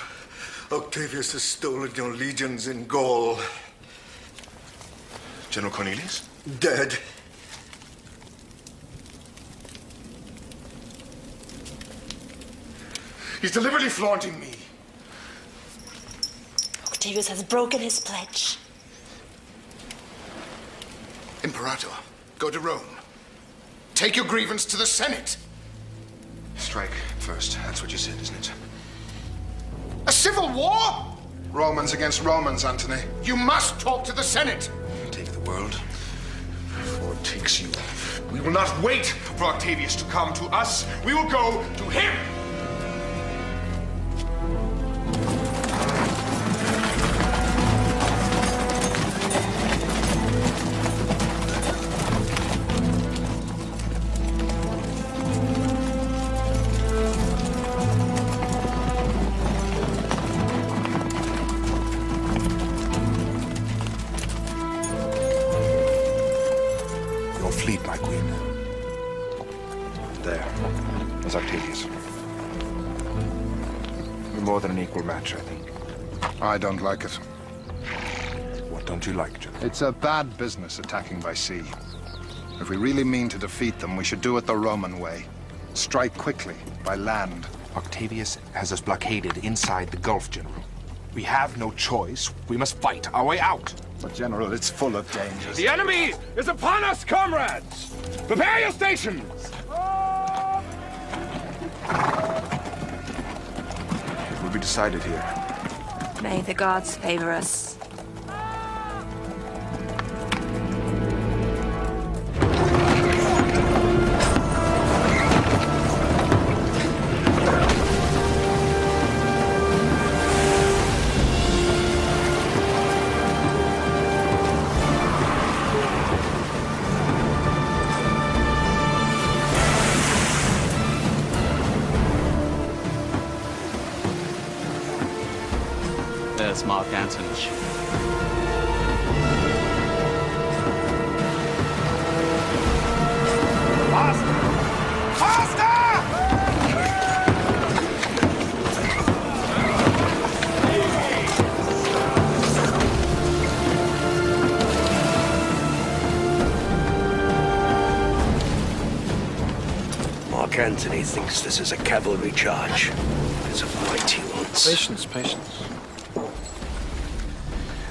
Octavius has stolen your legions in Gaul. General Cornelius? Dead. He's deliberately flaunting me. Octavius has broken his pledge. Imperator, go to Rome. Take your grievance to the Senate. Strike first. That's what you said, isn't it? A civil war? Romans against Romans, Antony. You must talk to the Senate. Take the world before it takes you. We will not wait for Octavius to come to us. We will go to him. Fleet, my queen. There is Octavius. We're more than an equal match, I think. I don't like it. What don't you like, General? It's a bad business attacking by sea. If we really mean to defeat them, we should do it the Roman way. Strike quickly, by land. Octavius has us blockaded inside the Gulf, General. We have no choice. We must fight our way out. But, General, it's full of dangers. The enemy is upon us, comrades! Prepare your stations! It will be decided here. May the gods favor us. There's Mark Antony. Mark Antony thinks this is a cavalry charge. It's a fight he wants. Patience, patience.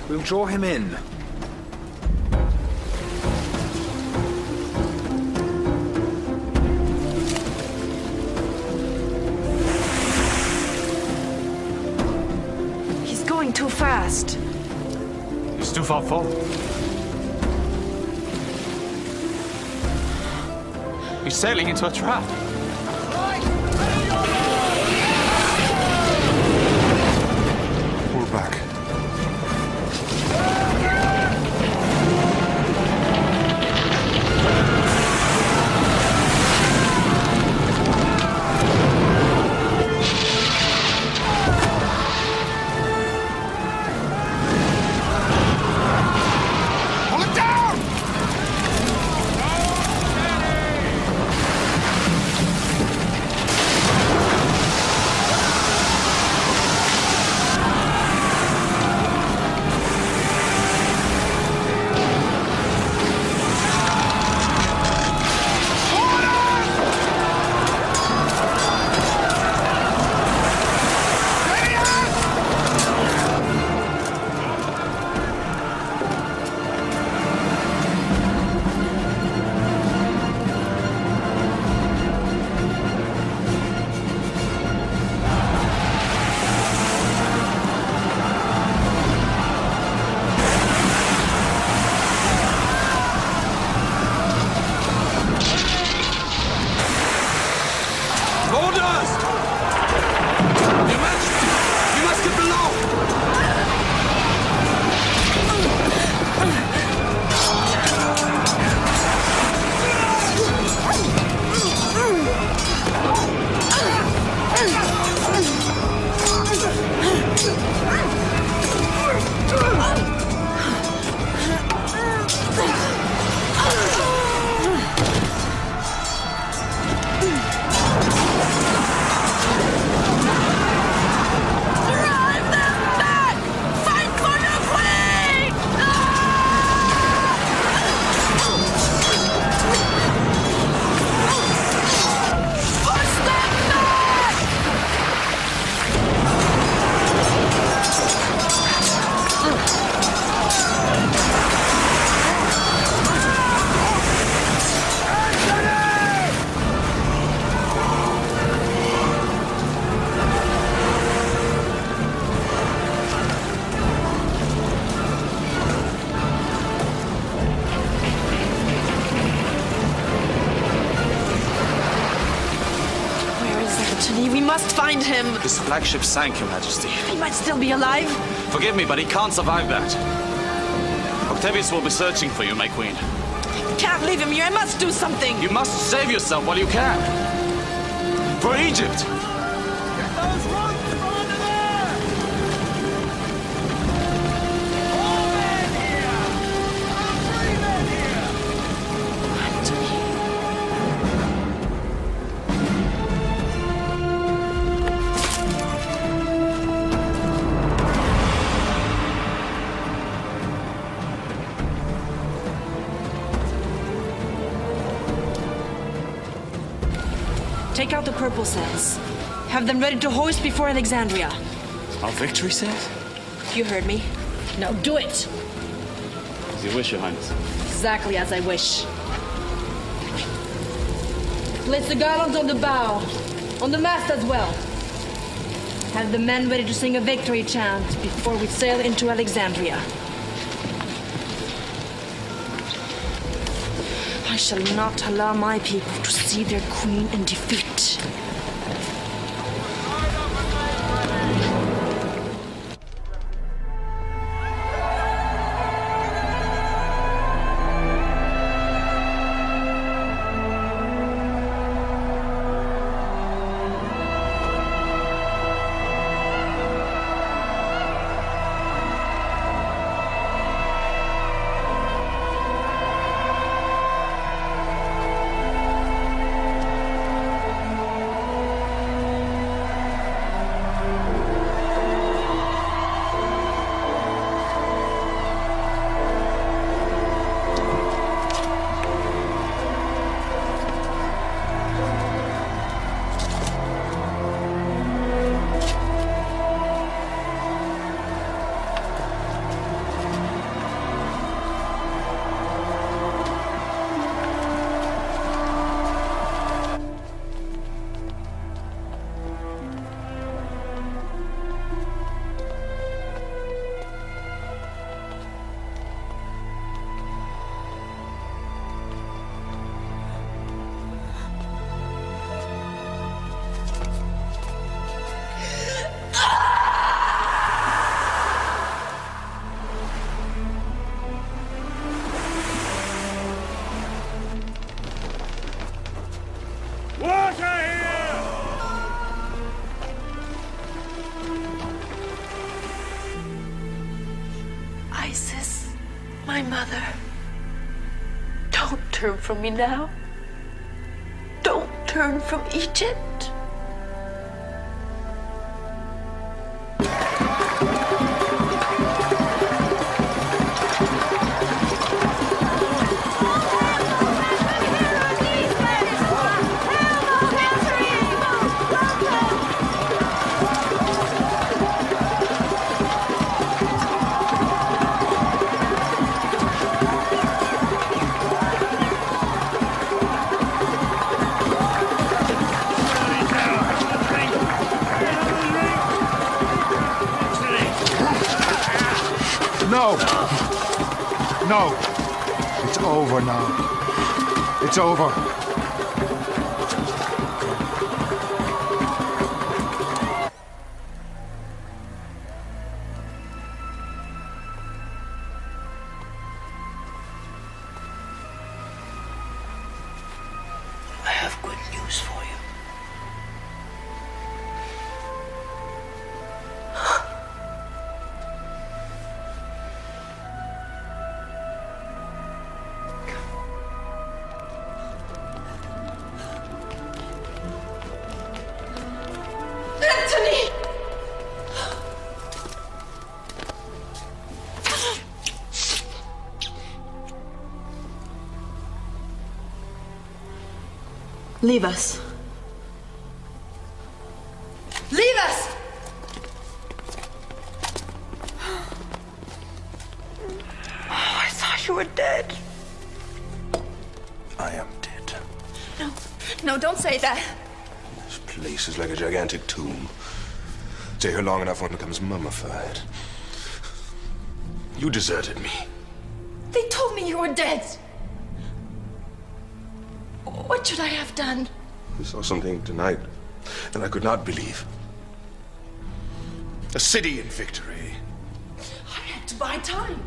We'll draw him in. He's going too fast. He's too far forward. He's sailing into a trap. Pull back. Pull it down! We must find him. His flagship sank, Your Majesty. He might still be alive. Forgive me, but he can't survive that. Octavius will be searching for you, my queen. I can't leave him here. I must do something. You must save yourself while you can. For Egypt. Take out the purple sails. Have them ready to hoist before Alexandria. Our victory sails? You heard me. Now do it. As you wish, Your Highness. Exactly as I wish. Place the garlands on the bow. On the mast as well. Have the men ready to sing a victory chant before we sail into Alexandria. I shall not allow my people to see their queen in defeat. Isis, my mother, don't turn from me now. Don't turn from Egypt. No! No! It's over now. It's over. I have good news for you. Anthony! Leave us. Leave us! Oh, I thought you were dead. I am dead. No, no, don't say that. This place is like a gigantic tomb. Stay here long enough, one becomes mummified. You deserted me. They told me you were dead. What should I have done? I saw something tonight that I could not believe. A city in victory. I had to buy time.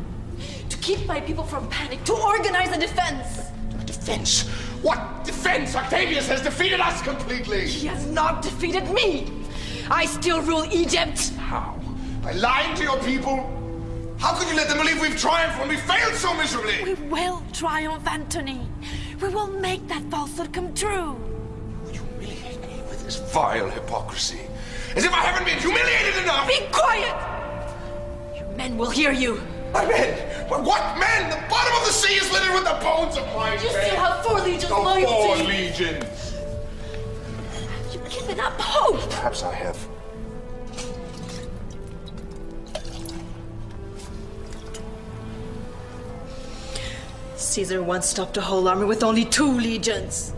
To keep my people from panic. To organize a defense. Defense? What defense? Octavius has defeated us completely. He has not defeated me. I still rule Egypt. How? By lying to your people? How could you let them believe we've triumphed when we failed so miserably? We will triumph, Anthony. We will make that falsehood come true. Humiliate me with this vile hypocrisy. As if I haven't been humiliated enough! Be quiet! Your men will hear you. My men? What men? The bottom of the sea is littered with the bones of my men. You still have 4 legions The loyalty. 4 legions. You've given up hope. Perhaps I have. Caesar once stopped a whole army with only 2 legions.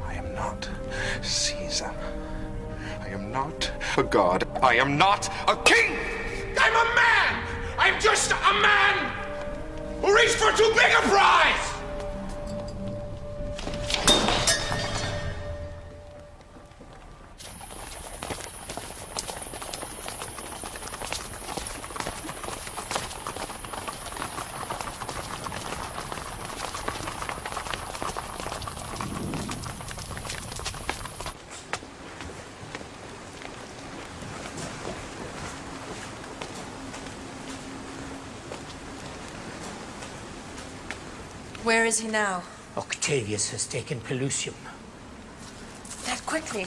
I am not Caesar. I am not a god. I am not a king! I'm a man! I'm just a man who reached for too big a prize! Where is he now? Octavius has taken Pelusium. That quickly.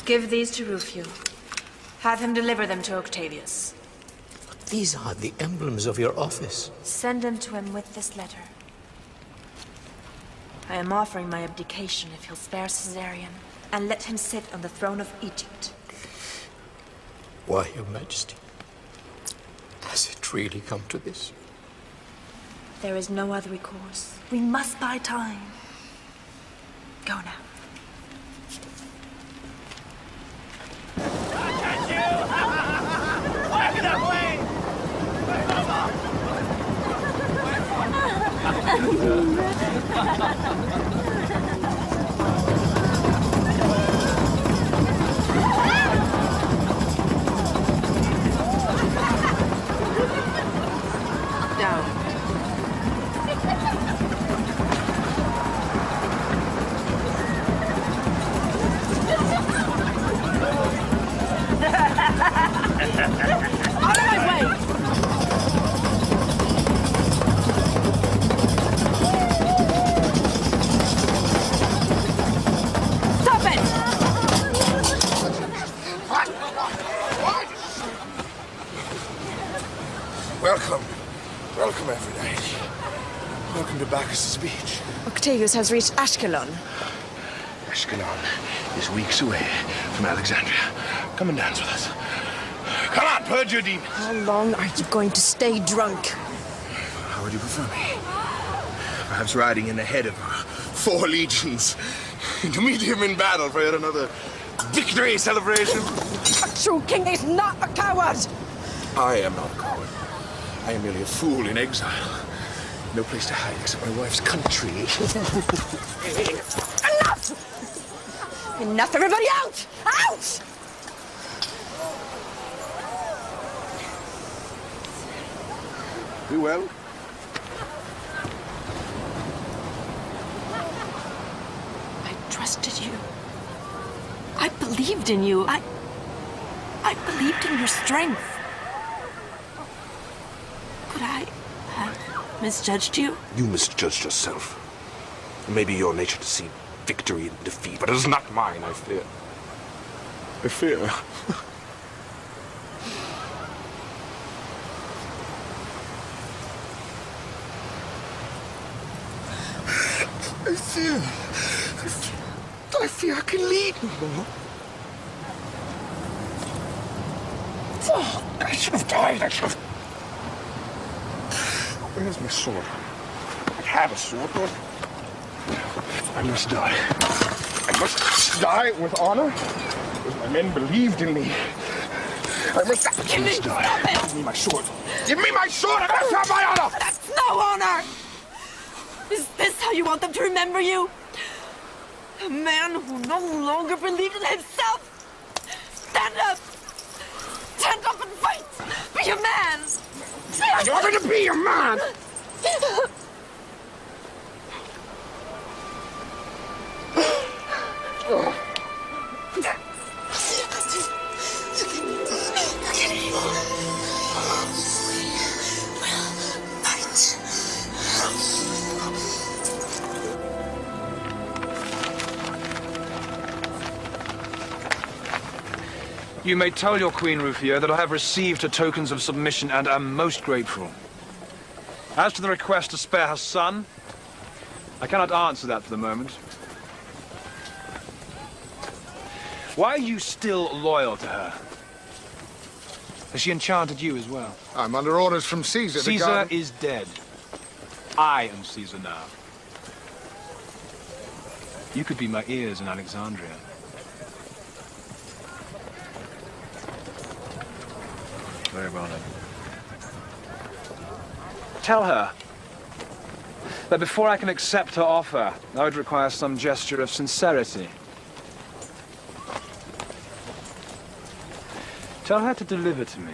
Give these to Rufio. Have him deliver them to Octavius. But these are the emblems of your office. Send them to him with this letter. I am offering my abdication if he'll spare Caesarion and let him sit on the throne of Egypt. Why, Your Majesty? Has it really come to this? There is no other recourse. We must buy time. Go now. Welcome. Welcome, every day. Welcome to Bacchus's Beach. Octavius has reached Ashkelon. Ashkelon is weeks away from Alexandria. Come and dance with us. Come on, purge your demons. How long are you going to stay drunk? How would you prefer me? Perhaps riding in the head of 4 legions to meet him in battle for yet another victory celebration. A true king is not a coward! I am not a coward. I am merely a fool in exile. No place to hide except my wife's country. Enough! Enough, everybody out! Out! Be well. I trusted you. I believed in you. I believed in your strength. Could I have misjudged you? You misjudged yourself. It may be your nature to see victory in defeat, but it is not mine, I fear. I fear. I fear I can lead no more. Oh, I should have died. Where's my sword? I have a sword, but I must die. I must die with honor, because my men believed in me. I must die. Give me, stop it! Give me my sword. Give me my sword! I must have my honor! That's no honor! Is this how you want them to remember you? A man who no longer believed in himself? Stand up! Stand up and fight! Be a man! You want me to be a man? You may tell your Queen Rufio that I have received her tokens of submission and am most grateful. As to the request to spare her son, I cannot answer that for the moment. Why are you still loyal to her? Has she enchanted you as well? I'm under orders from Caesar. Caesar is dead. I am Caesar now. You could be my ears in Alexandria. Very well then. Tell her that before I can accept her offer, I would require some gesture of sincerity. Tell her to deliver to me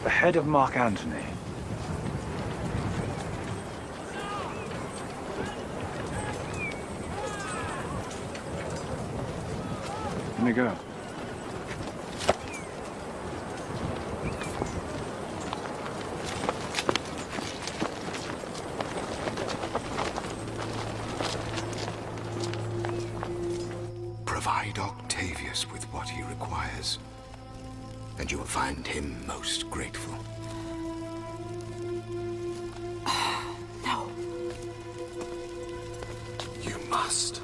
the head of Mark Antony. Let me go. Provide Octavius with what he requires, and you will find him most grateful. No. You must.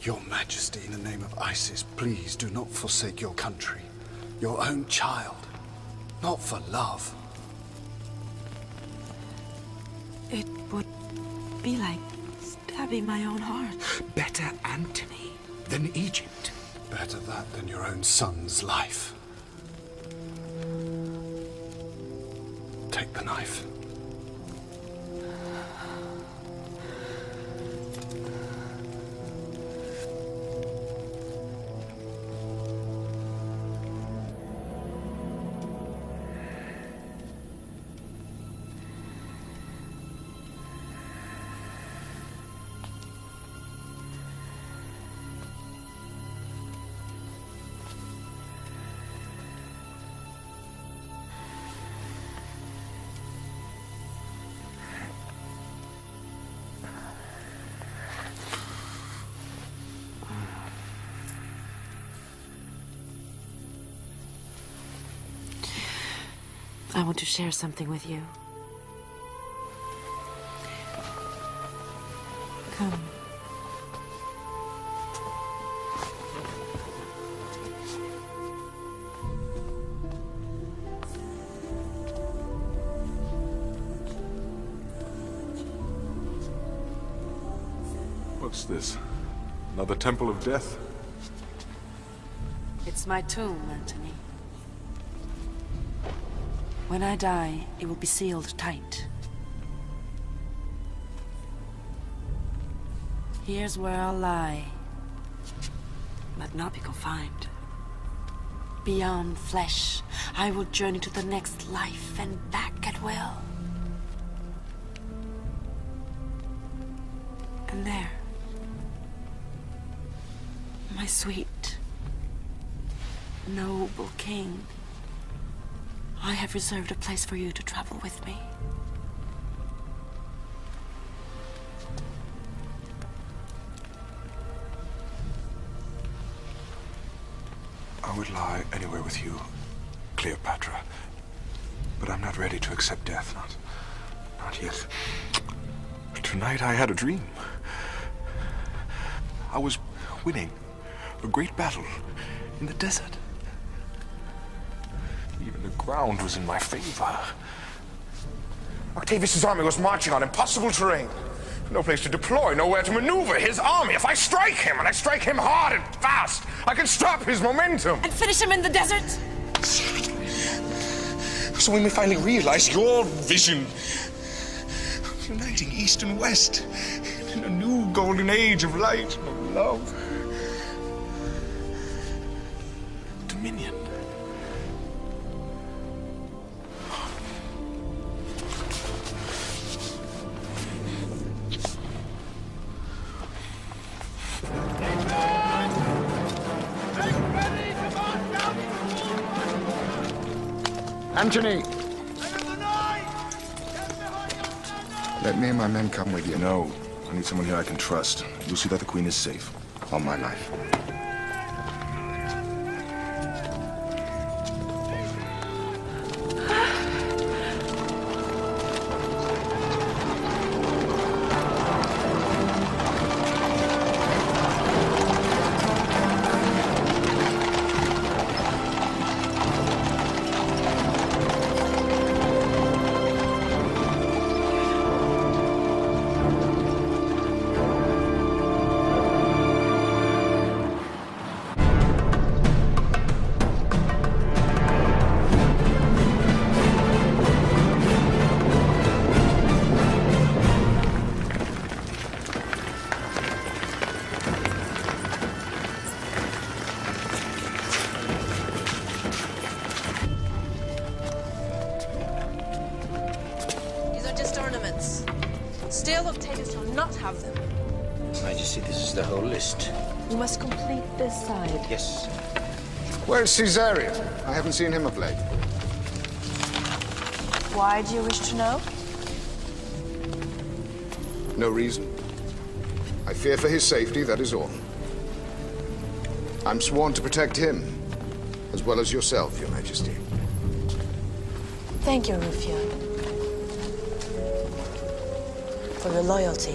Your Majesty, in the name of Isis, please do not forsake your country, your own child, not for love. It would be like stabbing my own heart. Better Antony than Egypt. Better that than your own son's life. Take the knife. I want to share something with you. Come. What's this? Another temple of death? It's my tomb, Anthony. When I die, it will be sealed tight. Here's where I'll lie, but not be confined. Beyond flesh, I will journey to the next life and back at will. And there, my sweet, noble king, I have reserved a place for you to travel with me. I would lie anywhere with you, Cleopatra. But I'm not ready to accept death, not yet. Tonight I had a dream. I was winning a great battle in the desert. Even the ground was in my favor. Octavius' army was marching on impossible terrain. No place to deploy, nowhere to maneuver. His army, if I strike him, and I strike him hard and fast, I can stop his momentum. And finish him in the desert? So we may finally realize your vision of uniting East and West in a new golden age of light and of love. Dominion. Antony! Let me and my men come with you. No. I need someone here I can trust. You'll see that the Queen is safe. On my life. Still, Octavius shall not have them. Majesty, this is the whole list. You must complete this side. Yes. Where's Caesarion? I haven't seen him of late. Why do you wish to know? No reason. I fear for his safety, that is all. I'm sworn to protect him, as well as yourself, Your Majesty. Thank you, Rufio, for your loyalty.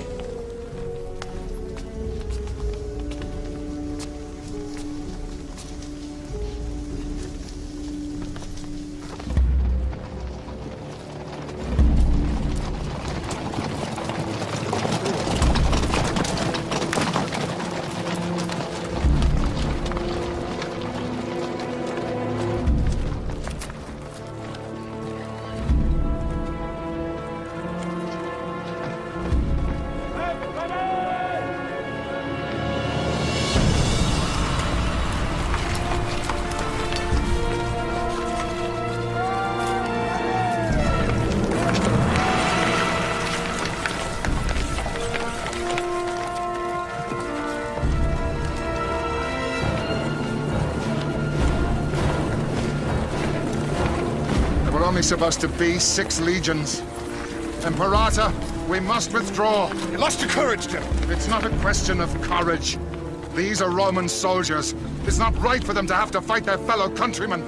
Only supposed to be 6 legions. Imperator, we must withdraw. You lost your courage, General. It's not a question of courage. These are Roman soldiers. It's not right for them to have to fight their fellow countrymen.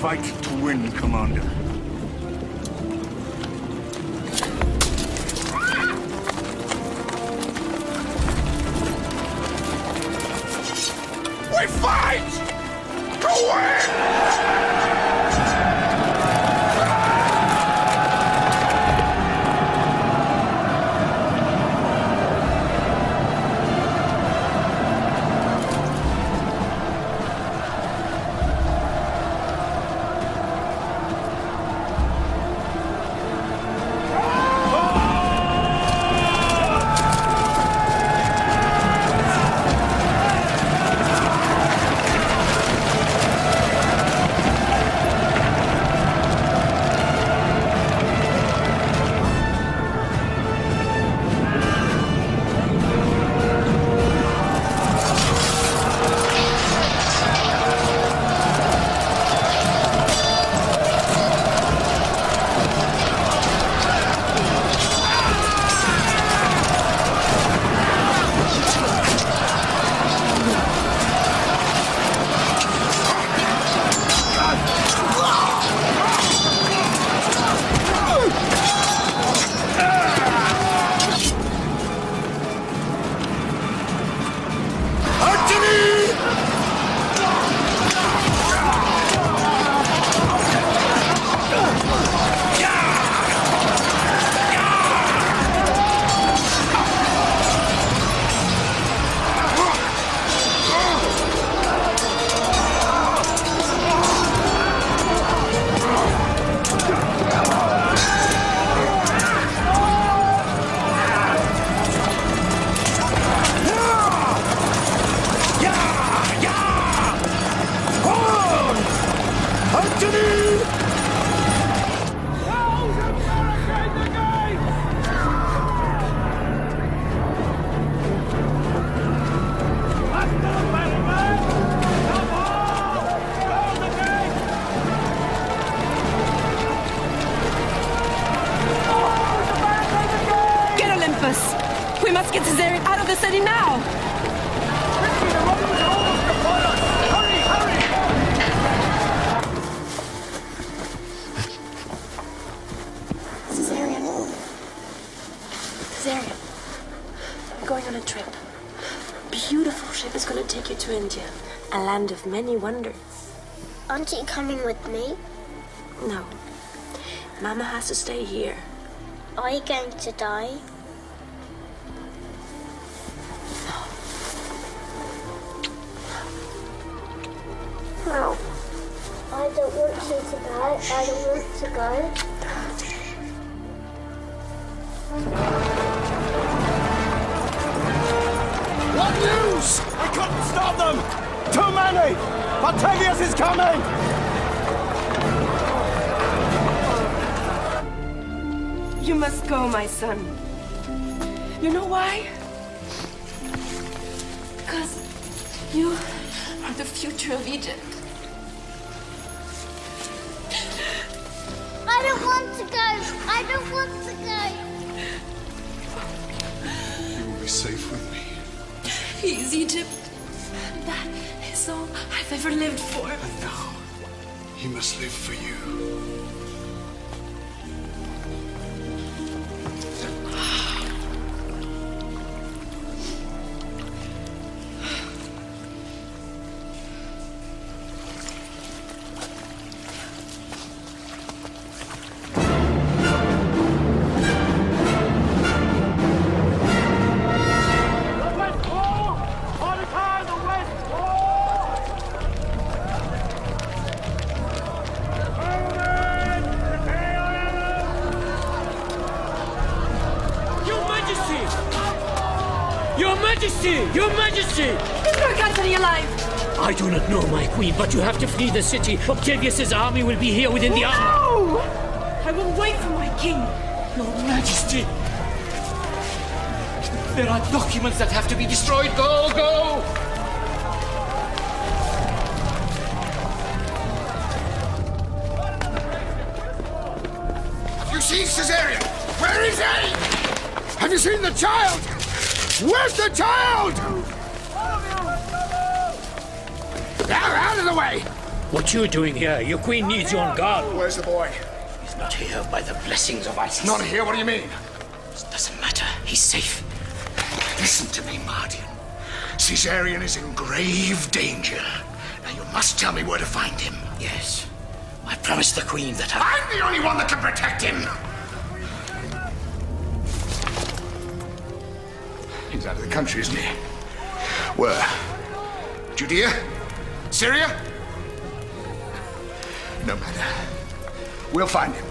fight to win, Commander. We fight to win! We must get Caesarion out of the city now! Caesarion, I'm going on a trip. Beautiful ship is going to take you to India, a land of many wonders. Aren't you coming with me? No. Mama has to stay here. Are you going to die? No. I don't want you to die. I don't want to go. What news? We couldn't stop them! Too many! Octavius is coming! You must go, my son. You know why? Because you are the future of Egypt. I don't want to go! I don't want to go! You will be safe with me. He is Egypt. That is all I've ever lived for. And now, he must live for you. Your Majesty! Is Mark Antony alive? I do not know, my queen, but you have to flee the city. Octavius's army will be here within the hour. No! I will wait for my king. Your Majesty! There are documents that have to be destroyed. Go, go! Have you seen Caesarion? Where is he? Have you seen the child? Where's the child? Now, out of the way! What you doing here? Your queen needs you on guard. Where's the boy? He's not here by the blessings of Isis. Not here? What do you mean? It doesn't matter. He's safe. Listen to me, Mardian. Caesarion is in grave danger. Now you must tell me where to find him. Yes. I promised the queen that I'm the only one that can protect him! He's out of the country, isn't he? Where? Judea? Syria? No matter. We'll find him.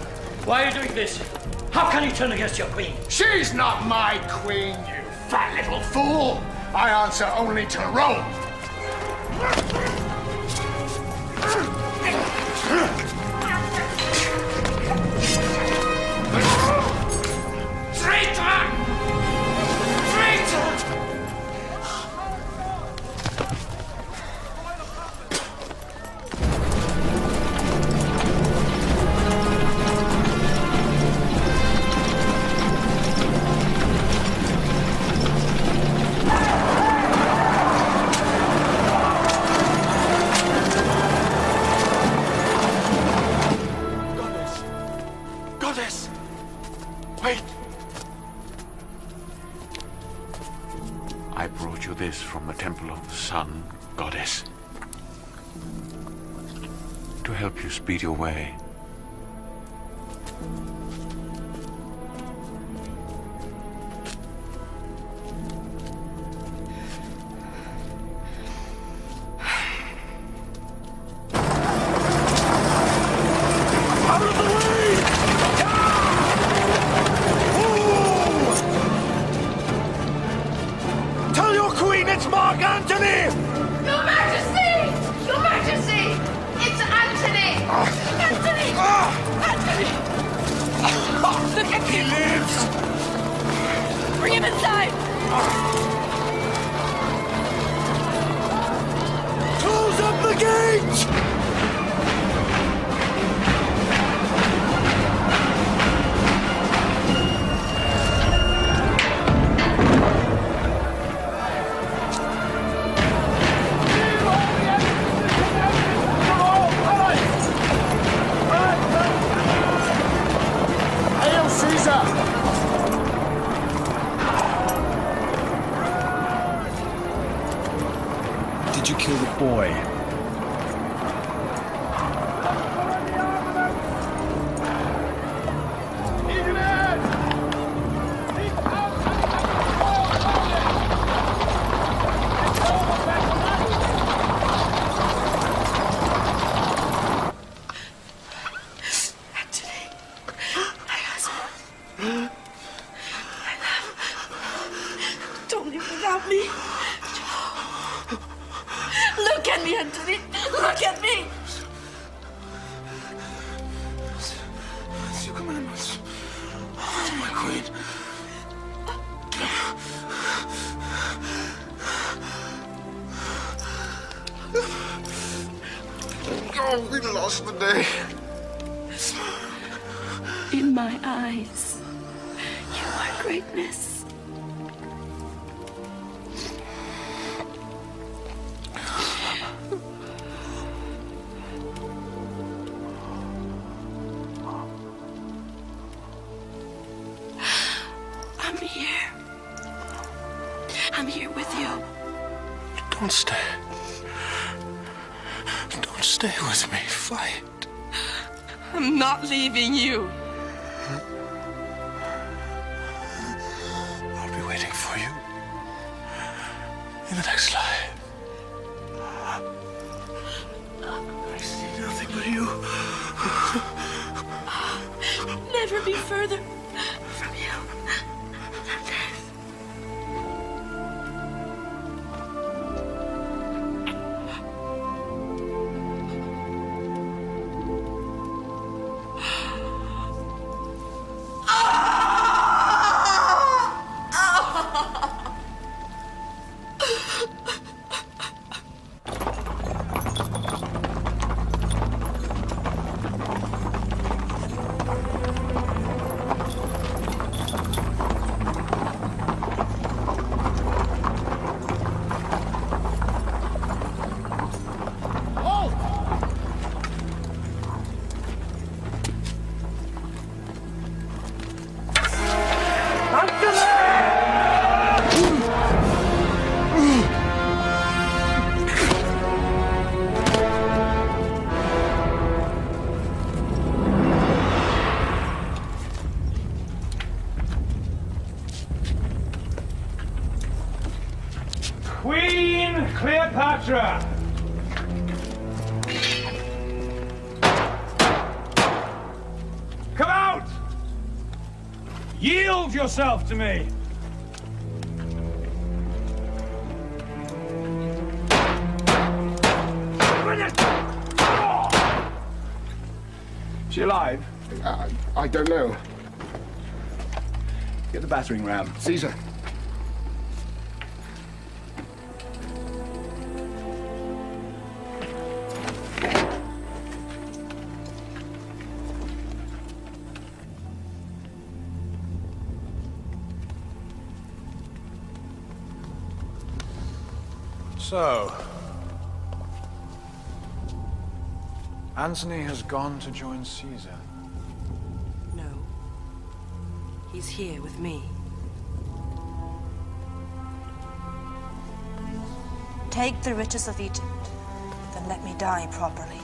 Why are you doing this? How can you turn against your queen? She's not my queen, you fat little fool! I answer only to Rome! Traitor! Traitor! Goddess! Wait! I brought you this from the Temple of the Sun, Goddess. To help you speed your way. Tell your queen it's Mark Antony! Your Majesty! Your Majesty! It's Antony! Antony! Antony! Look at him! He lives! Bring him inside! Close up the gate! Hail Caesar! Did you kill the boy? Antony, my husband. My love. Don't leave without me. Look at me, Antony. Look at me. It's your commandments. Oh, my queen. Oh, we lost the day. In my eyes, you are greatness. I'm here. I'm here with you. Don't stay. Don't stay with me. Fight. I'm not leaving you. I'll be waiting for you in the next life. I see nothing but you. Never be further from you. Queen Cleopatra! Come out! Yield yourself to me! Is she alive? I don't know. Get the battering ram. Caesar. So, Antony has gone to join Caesar. No. He's here with me. Take the riches of Egypt, then let me die properly.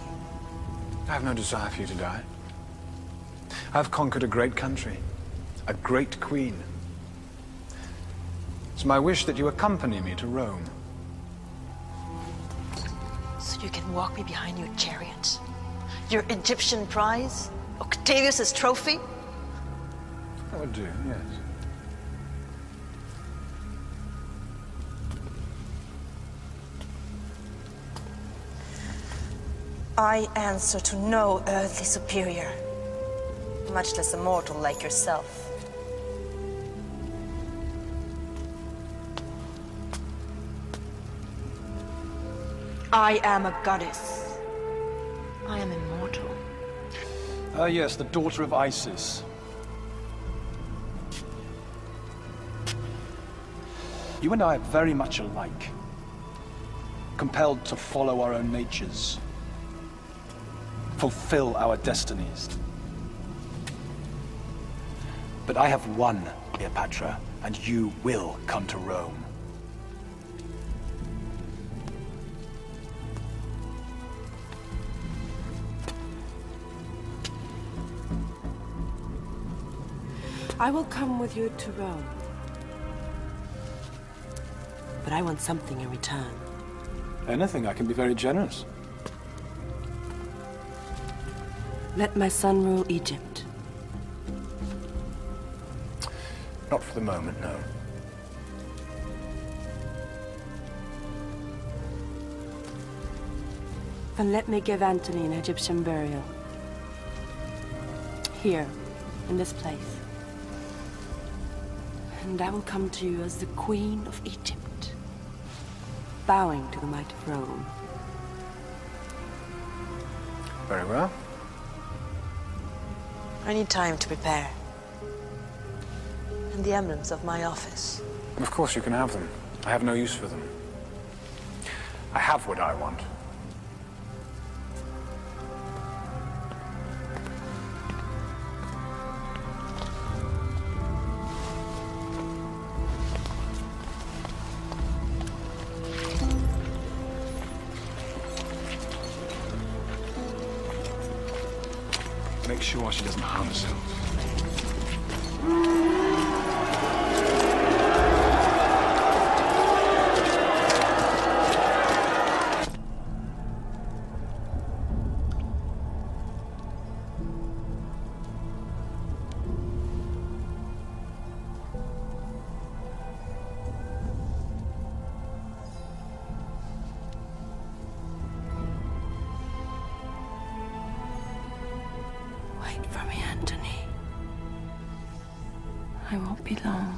I have no desire for you to die. I've conquered a great country, a great queen. It's my wish that you accompany me to Rome. So you can walk me behind your chariot? Your Egyptian prize? Octavius's trophy? That would do, yes. I answer to no earthly superior, much less a mortal like yourself. I am a goddess. I am immortal. Yes, the daughter of Isis. You and I are very much alike. Compelled to follow our own natures. Fulfill our destinies. But I have won, Cleopatra, and you will come to Rome. I will come with you to Rome. But I want something in return. Anything, I can be very generous. Let my son rule Egypt. Not for the moment, no. Then let me give Antony an Egyptian burial. Here, in this place. And I will come to you as the Queen of Egypt, bowing to the might of Rome. Very well. I need time to prepare. And the emblems of my office. Of course you can have them. I have no use for them. I have what I want. Make sure she doesn't harm herself. Wait for me, Antony. I won't be long.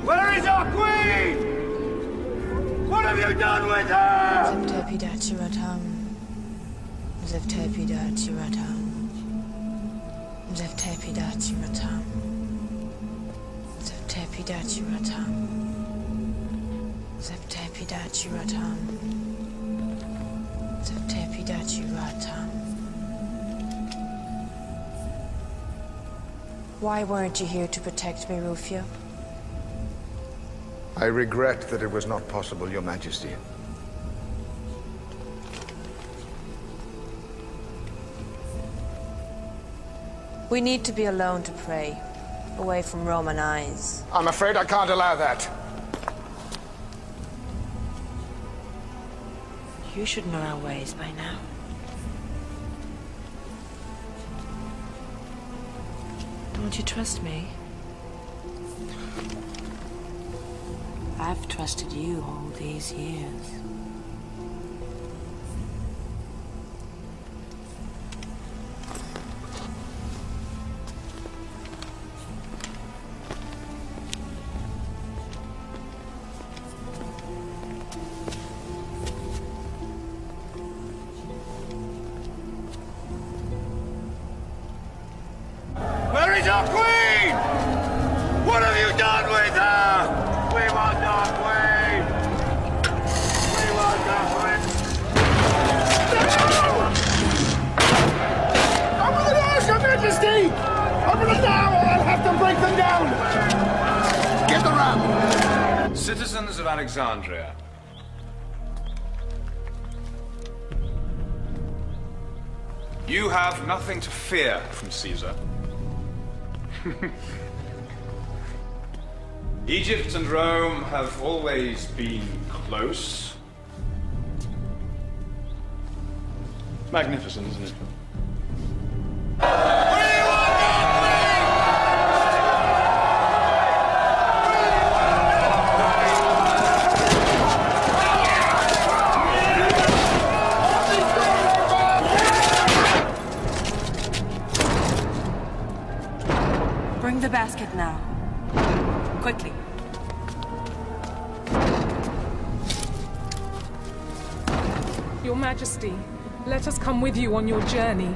Where is our queen? What have you done with her? Zevtepidachiratam. Zevtepidachiratam. Zevtepidachiratam. Zevtepidachiratam. Why weren't you here to protect me, Rufio? I regret that it was not possible, Your Majesty. We need to be alone to pray, away from Roman eyes. I'm afraid I can't allow that. You should know our ways by now. Don't you trust me? I've trusted you all these years. Where is our queen? What have you done with her? We want our queen. We want our queen. Open the doors, Your Majesty! Open them now, or I'll have to break them down! Get the ram! Citizens of Alexandria. You have nothing to fear from Caesar. Egypt and Rome have always been close. Magnificent, isn't it? Bring the basket now. Quickly. Your Majesty, let us come with you on your journey.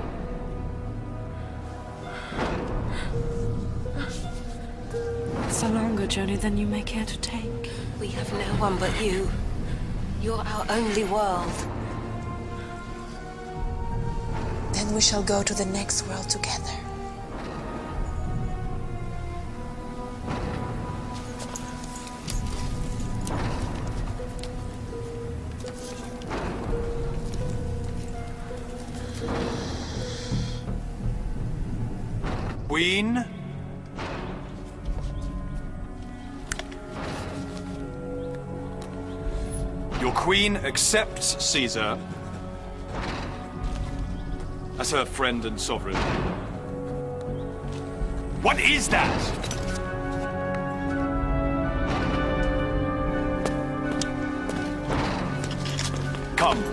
It's a longer journey than you may care to take. We have no one but you. You're our only world. Then we shall go to the next world together. Queen. Your queen accepts Caesar as her friend and sovereign. What is that? Come.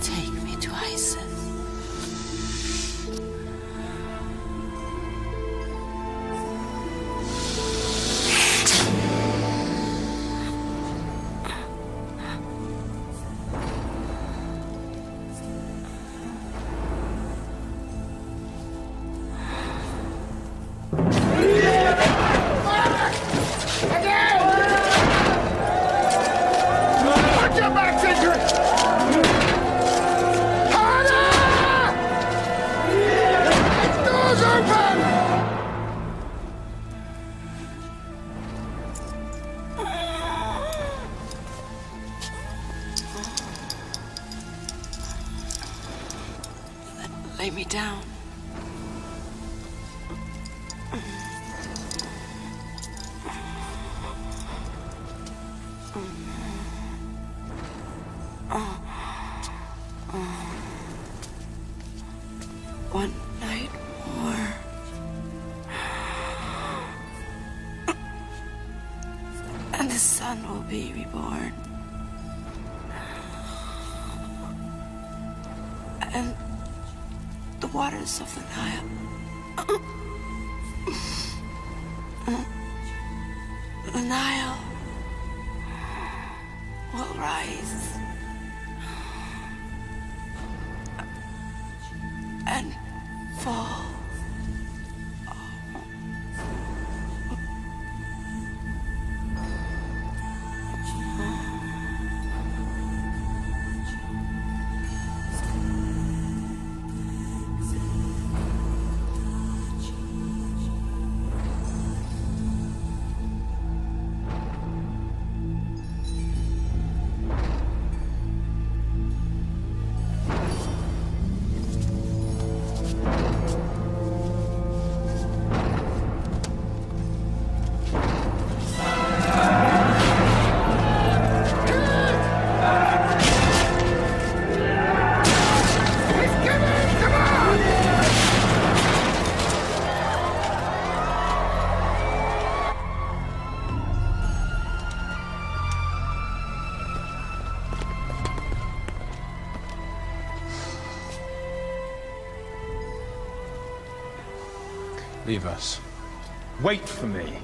Take me to Isis. Put your backs into it! Harder! Doors open! Lay me down. One night more. And the sun will be reborn. and the waters of the Nile the Nile will rise and fall. Leave us. Wait for me.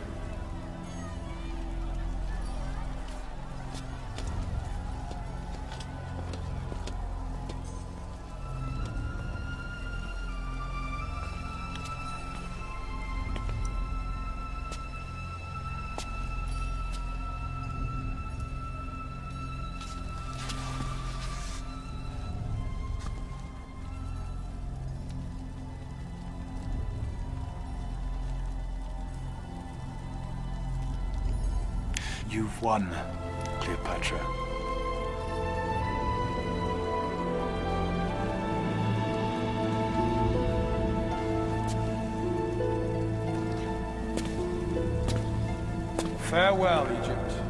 You've won, Cleopatra. Farewell, Egypt.